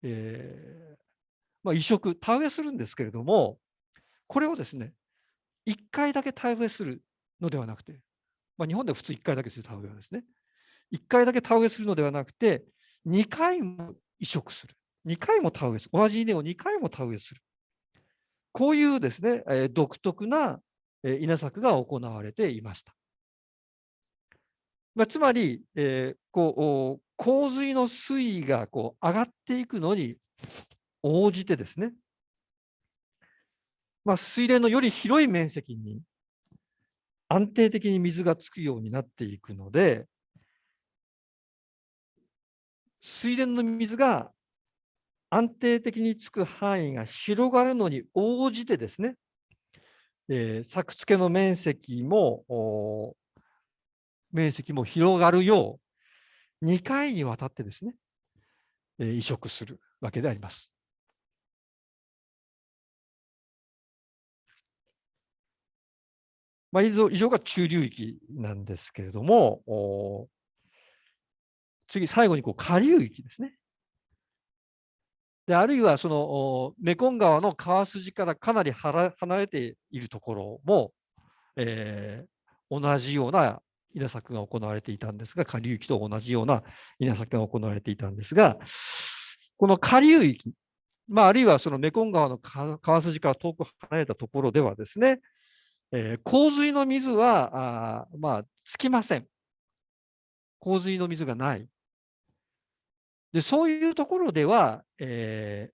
Speaker 1: 移植、田植えするんですけれども、これをですね、1回だけ田植えするのではなくて、日本では普通1回だけする田植えはですね。1回だけ田植えするのではなくて、2回も移植する。2回も田植えする。同じ稲を2回も田植えする。こういうですね、独特な稲作が行われていました。つまり、洪水の水位が上がっていくのに応じてですね、水田のより広い面積に安定的に水がつくようになっていくので、水田の水が安定的につく範囲が広がるのに応じてですね、作付けの面積も広がるよう、2回にわたってですね、移植するわけであります。以上が中流域なんですけれども、次、最後に下流域ですね。で、あるいはそのメコン川の川筋からかなり離れているところも、同じような稲作が行われていたんですが、下流域と同じような稲作が行われていたんですが、この下流域、あるいはそのメコン川の川筋から遠く離れたところではですね、洪水の水はつきません。洪水の水がない。で、そういうところでは、これ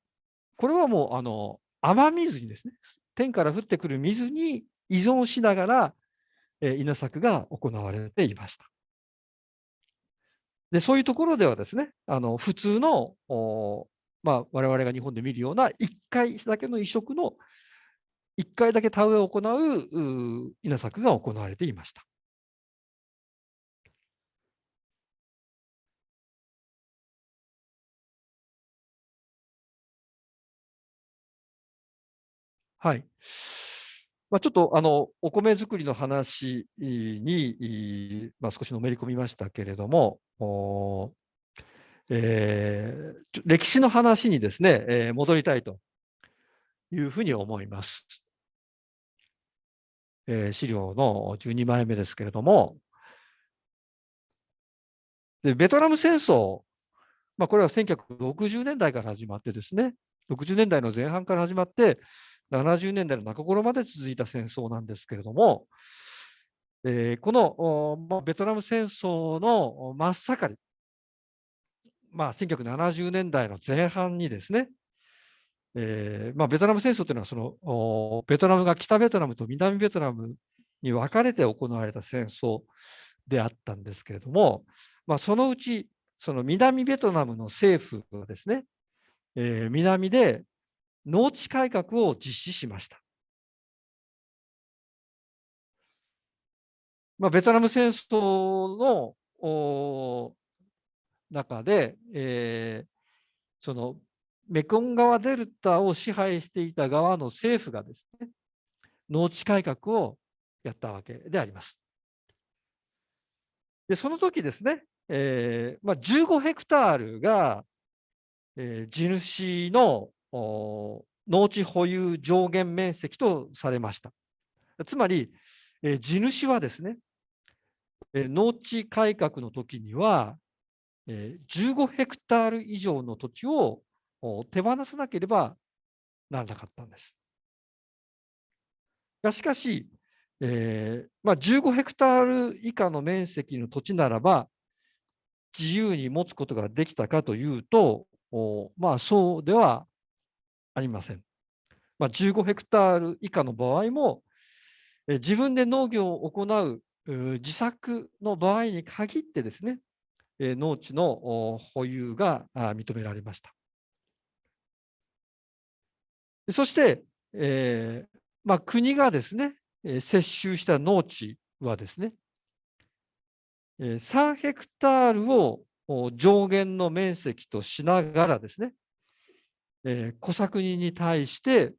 Speaker 1: はもう雨水にですね、天から降ってくる水に依存しながら、稲作が行われていました。で、そういうところではですね、普通の、我々が日本で見るような1回だけの移植の1回だけ田植えを行う稲作が行われていました。はい。ちょっとお米作りの話に、少しのめり込みましたけれども、歴史の話にですね、戻りたいというふうに思います。資料の12枚目ですけれども、ベトナム戦争、これは1960年代から始まってですね、60年代の前半から始まって、70年代の中頃まで続いた戦争なんですけれども、このベトナム戦争の真っ盛り、1970年代の前半にですね、ベトナム戦争というのはベトナムが北ベトナムと南ベトナムに分かれて行われた戦争であったんですけれども、そのうちその南ベトナムの政府はですね、南で農地改革を実施しました。ベトナム戦争の中で、そのメコン川デルタを支配していた側の政府がですね、農地改革をやったわけであります。で、その時ですね、15ヘクタールが、地主の農地保有上限面積とされました。つまり、地主はですね、農地改革の時には、15ヘクタール以上の土地を手放さなければならなかったんです。しかし、15ヘクタール以下の面積の土地ならば、自由に持つことができたかというと、そうではありません。15ヘクタール以下の場合も、自分で農業を行う自作の場合に限ってですね、農地の保有が認められました。そして、国がですね、接収した農地はですね、3ヘクタールを上限の面積としながらですね、小作人に対して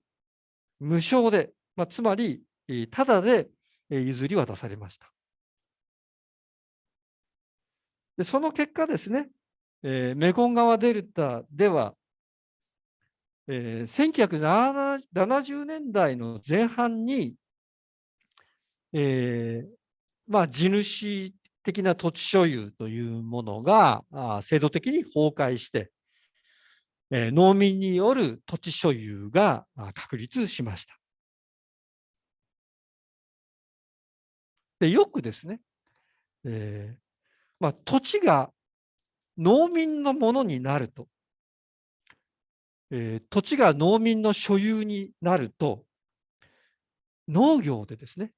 Speaker 1: 無償で、つまり、ただで譲り渡されました。で、その結果ですね、メコン川デルタでは、1970年代の前半に、地主的な土地所有というものが制度的に崩壊して、農民による土地所有が確立しました。で、よくですね、土地が農民のものになると、土地が農民の所有になると、農業でですね、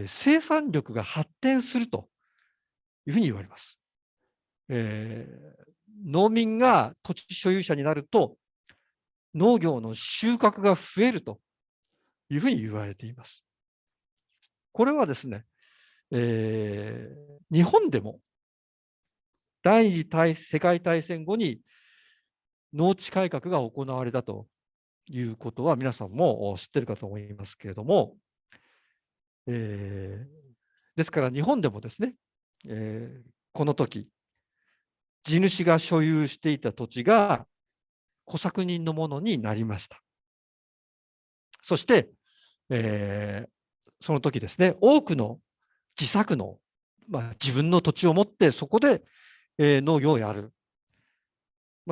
Speaker 1: 生産力が発展するというふうに言われます。農民が土地所有者になると、農業の収穫が増えるというふうに言われています。これはですね、日本でも第二次世界大戦後に農地改革が行われたということは皆さんも知っているかと思いますけれども、ですから日本でもですね、この時、地主が所有していた土地が小作人のものになりました。そして、その時ですね、多くの自作農、自分の土地を持ってそこで、農業をやる、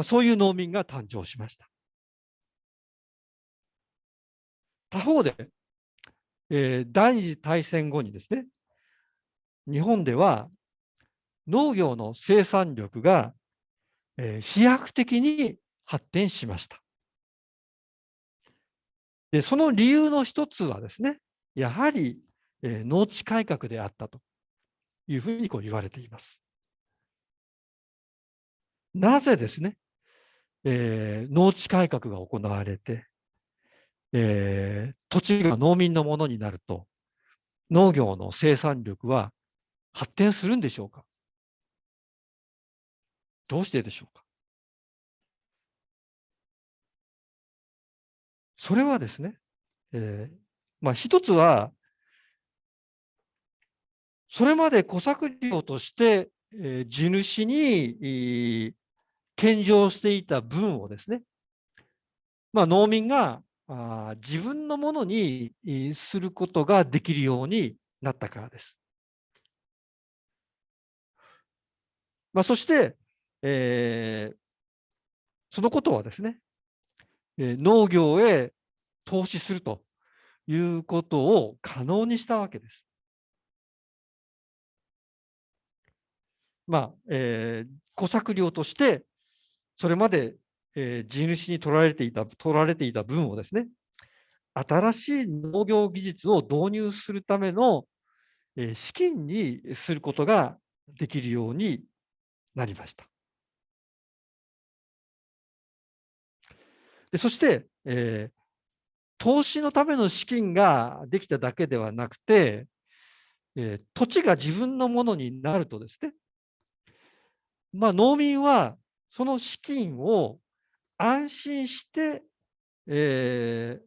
Speaker 1: そういう農民が誕生しました。他方で、第二次大戦後にですね、日本では農業の生産力が、飛躍的に発展しました。で、その理由の一つはですね、やはり、農地改革であったというふうに言われています。なぜですね、農地改革が行われて、土地が農民のものになると、農業の生産力は発展するんでしょうか？どうしてでしょうか？それはですね、一つは、それまで小作業として、地主に献上していた分をですね、農民が自分のものにすることができるようになったからです。そして、えーそのことはですね、農業へ投資するということを可能にしたわけです。小作料として、それまで、地主に取られていた分をですね、新しい農業技術を導入するための、資金にすることができるようになりました。で、そして、投資のための資金ができただけではなくて、土地が自分のものになるとですね、農民はその資金を安心して、えー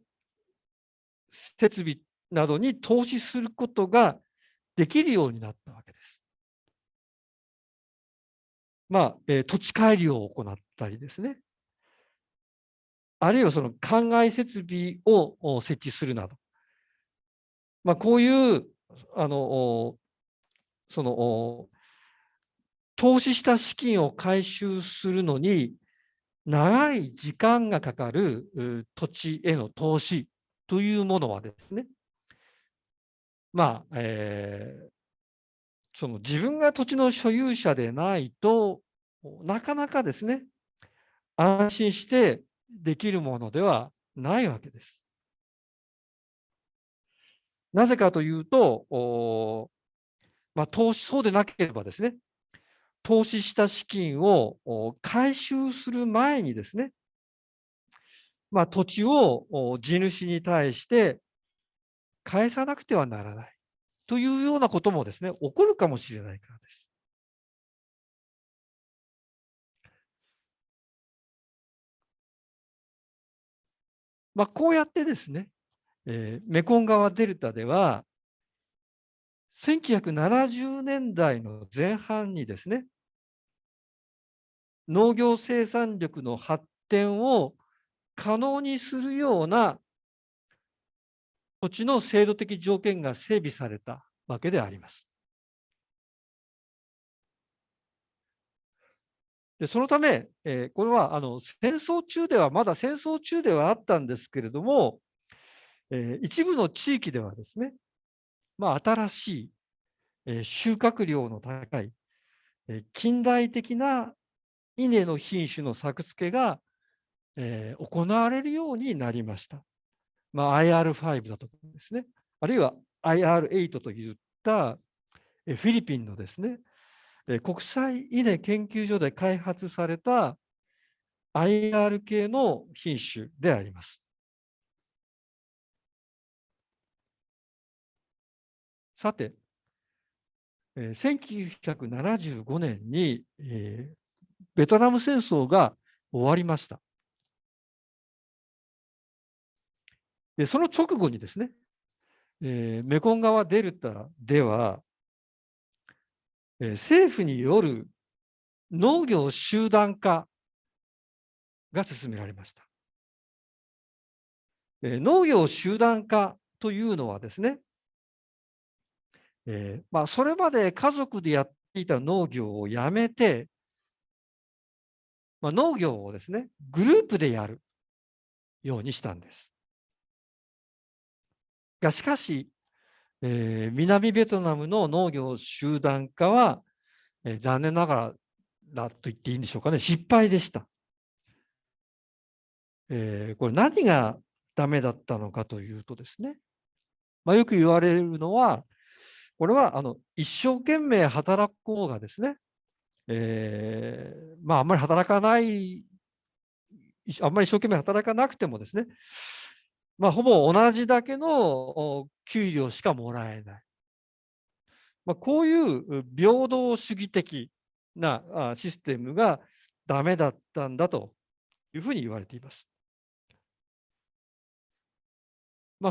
Speaker 1: 設備などに投資することができるようになったわけです。土地改良を行ったりですね、あるいはその灌漑設備を設置するなど、こういうあの、その、投資した資金を回収するのに長い時間がかかる土地への投資というものはですね、まあ、その自分が土地の所有者でないと、なかなかですね、安心してできるものではないわけです。なぜかというと、そうでなければですね、投資した資金を回収する前にですね、土地を地主に対して返さなくてはならないというようなこともですね、起こるかもしれないからです。こうやってですね、メコン川デルタでは、1970年代の前半にですね、農業生産力の発展を可能にするような土地の制度的条件が整備されたわけであります。でそのため、これはまだ戦争中ではあったんですけれども、一部の地域ではですね、新しい、収穫量の高い、近代的な稲の品種の作付けが、行われるようになりました。IR5 だとかですね、あるいは IR8 といったフィリピンのですね、国際稲研究所で開発された IR 系の品種であります。さて、1975年に、ベトナム戦争が終わりました。でその直後にですね、メコン川デルタでは、政府による農業集団化が進められました。農業集団化というのはですね、それまで家族でやっていた農業をやめて、農業をですね、グループでやるようにしたんです。しかし、南ベトナムの農業集団化は、残念ながらだと言っていいんでしょうかね、失敗でした。これ何がダメだったのかというとですね、よく言われるのは、これは一生懸命働く方がですね、あんまり働かない、あんまり一生懸命働かなくてもですね、ほぼ同じだけの給料しかもらえない。こういう平等主義的なシステムがダメだったんだというふうに言われています。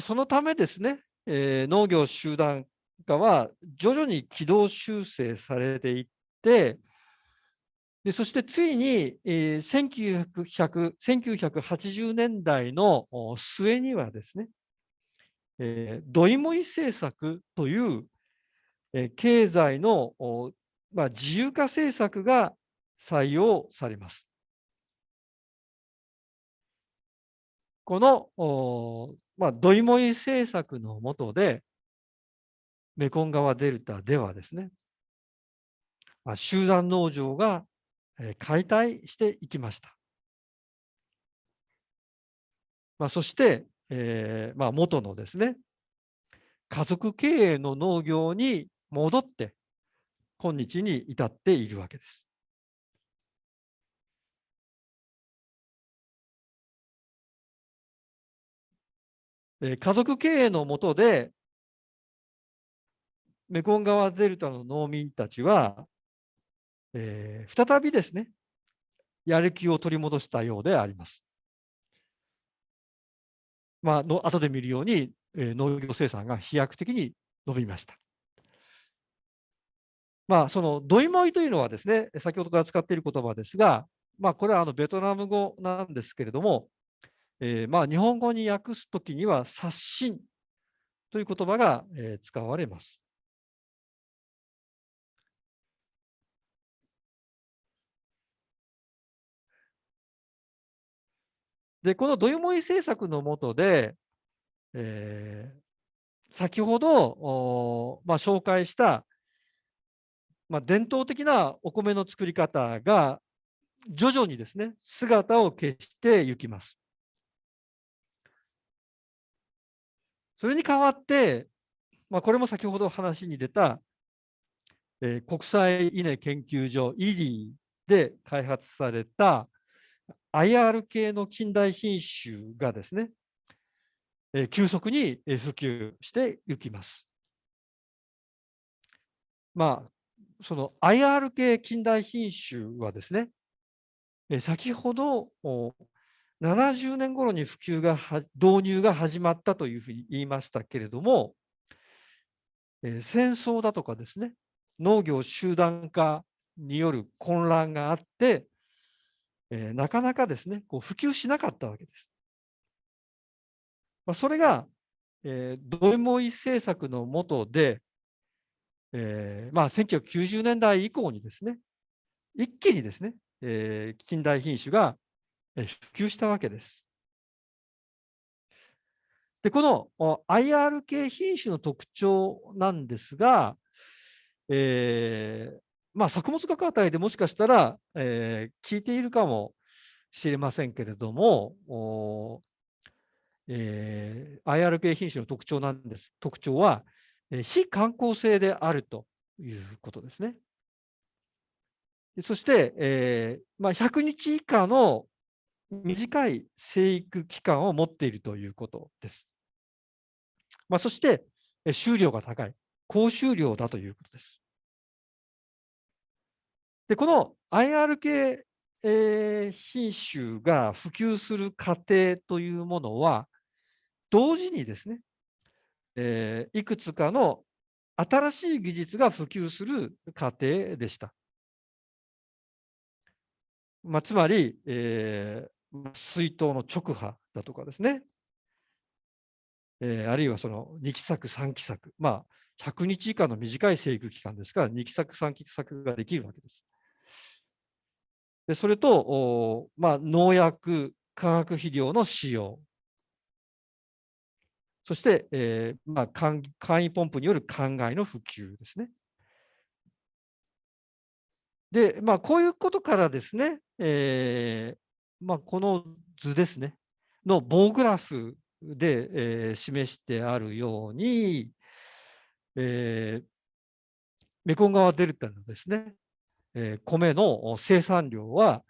Speaker 1: そのためですね、農業集団化は徐々に軌道修正されていって、そしてついに、1980年代の末にはですね、ドイモイ政策という、経済の自由化政策が採用されます。このドイモイ政策の下で、メコン川デルタではですね、集団農場が解体していきました。そして、元のですね、家族経営の農業に戻って、今日に至っているわけです。家族経営の下で、メコン川デルタの農民たちは、再びですね、やる気を取り戻したようであります。後で見るように、農業生産が飛躍的に伸びました。そのドイモイというのはですね、先ほどから使っている言葉ですが、これはベトナム語なんですけれども、日本語に訳すときには刷新という言葉が、使われます。で、このドイモイ政策の下で、先ほど紹介した、伝統的なお米の作り方が徐々にですね、姿を消していきます。それに代わって、これも先ほど話に出た、国際稲研究所 IRI で開発された IR 系の近代品種がですね、急速に普及していきます。その IR 系近代品種はですね、先ほど70年頃に導入が始まったというふうに言いましたけれども、戦争だとかですね、農業集団化による混乱があって、なかなかですね、普及しなかったわけです。それが、ドイモイ政策の下で、1990年代以降にですね、一気にですね、近代品種が普及したわけです。で、このIR 系品種の特徴なんですが、作物学あたりでもしかしたら、聞いているかもしれませんけれども、IR 系品種の特徴は、非観光性であるということですね。そして、100日以下の短い生育期間を持っているということです。そして、収量が高い、高収量だということです。で、この IR 系、品種が普及する過程というものは、同時にですね、いくつかの新しい技術が普及する過程でした。つまり、水筒の直波だとかですね、あるいはその2期作、3期作、100日以下の短い生育期間ですから、2期作、3期作ができるわけです。でそれと、農薬、化学肥料の使用、そして、簡易ポンプによる灌漑の普及ですね。で、こういうことからですね、この図ですね、の棒グラフで、示してあるように、えーメコン川デルタのですね、米の生産量は、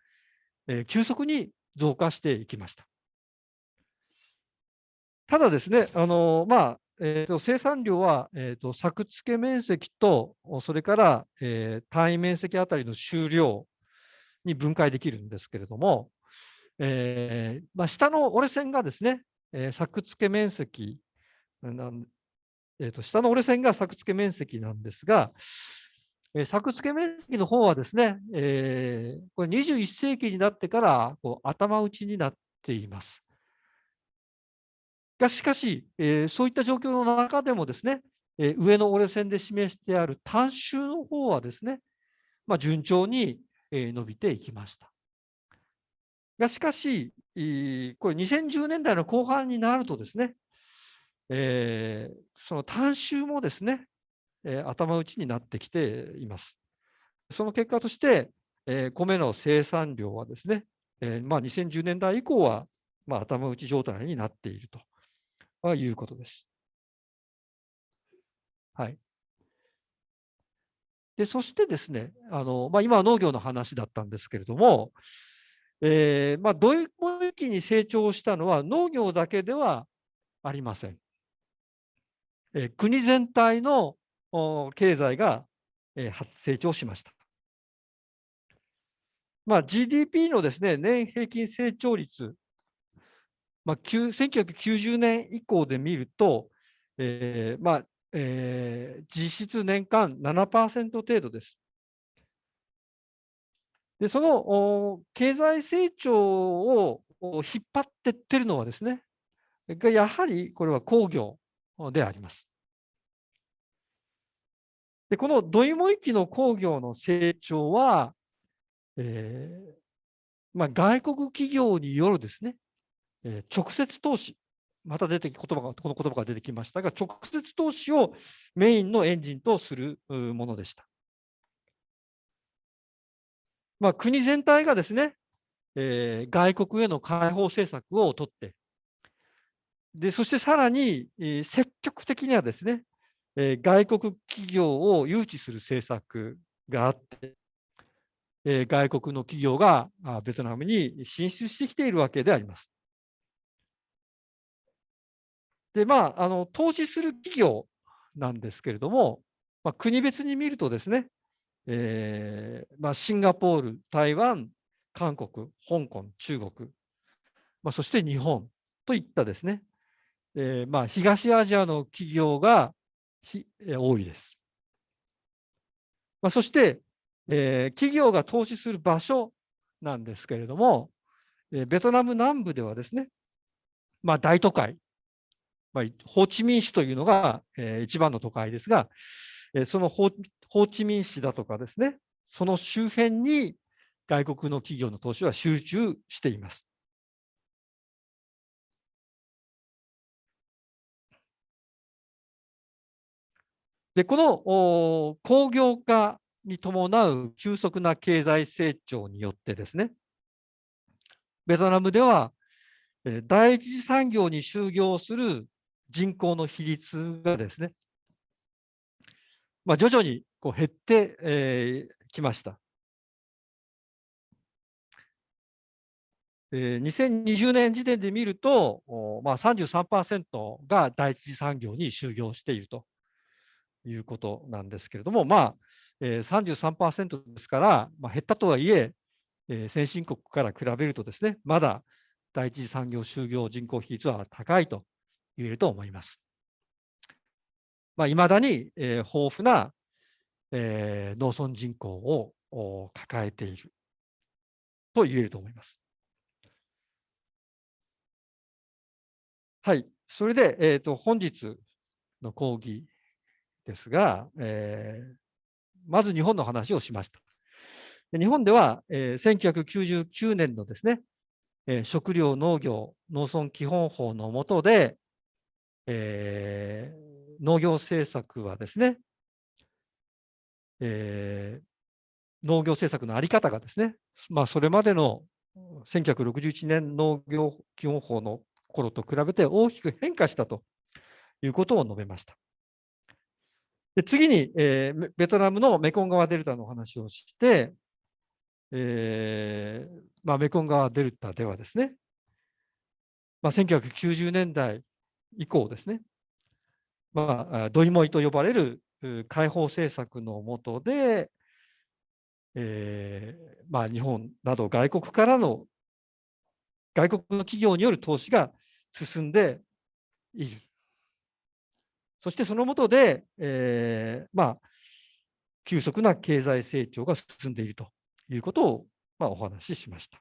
Speaker 1: 急速に増加していきました。ただですね、生産量は、作付面積と、それから、単位面積あたりの収量に分解できるんですけれども、下の折れ線がですね、作付面積なん、下の折れ線が作付面積なんですが、作付面積の方はですね、これ21世紀になってから頭打ちになっています。しかし、そういった状況の中でもですね、上の折れ線で示してある単収の方はですね、順調に、伸びていきました。しかし、これ2010年代の後半になるとですね、その単収もですね、頭打ちになってきています。その結果として、米の生産量はですね、2010年代以降は、頭打ち状態になっているということです。はい。で、そしてですね、今は農業の話だったんですけれども、どういう一気に成長したのは農業だけではありません。国全体の経済が、成長しました。GDP のですね、年平均成長率、1990年以降で見ると、実質年間7%程度です。で、その経済成長を引っ張ってってるのはですね、やはりこれは工業であります。で、このドイモイ期の工業の成長は、外国企業によるですね、直接投資、またこの言葉が出てきましたが、直接投資をメインのエンジンとするものでした。国全体がですね、外国への開放政策を取って、でそしてさらに、積極的にはですね、外国企業を誘致する政策があって、外国の企業がベトナムに進出してきているわけであります。で、投資する企業なんですけれども、国別に見るとですね、シンガポール、台湾、韓国、香港、中国、そして日本といったですね、東アジアの企業が多いです。そして、企業が投資する場所なんですけれども、ベトナム南部ではですね、大都会、ホーチミン市というのが、一番の都会ですが、そのホーチミン市だとかですね、その周辺に、外国の企業の投資は集中しています。で、この工業化に伴う急速な経済成長によってですね、ベトナムでは第一次産業に就業する人口の比率がですね、徐々に減ってきました。2020年時点で見ると、33% が第一次産業に就業しているということなんですけれども、33% ですから、減ったとはいえ、先進国から比べるとですね、まだ第一次産業就業人口比率は高いと言えると思います。いまだに豊富な農村人口を抱えていると言えると思います。はい、それで、本日の講義ですが、まず日本の話をしました。日本では、1999年のですね、食料農業農村基本法の下で、農業政策はですね、農業政策の在り方がですね、それまでの1961年農業基本法の頃と比べて大きく変化したということを述べました。で次に、ベトナムのメコン川デルタの話をして、メコン川デルタではですね、1990年代以降ですね、ドイモイと呼ばれる開放政策の下で、日本など外国の企業による投資が進んでいる。そしてその下で、急速な経済成長が進んでいるということを、お話ししました。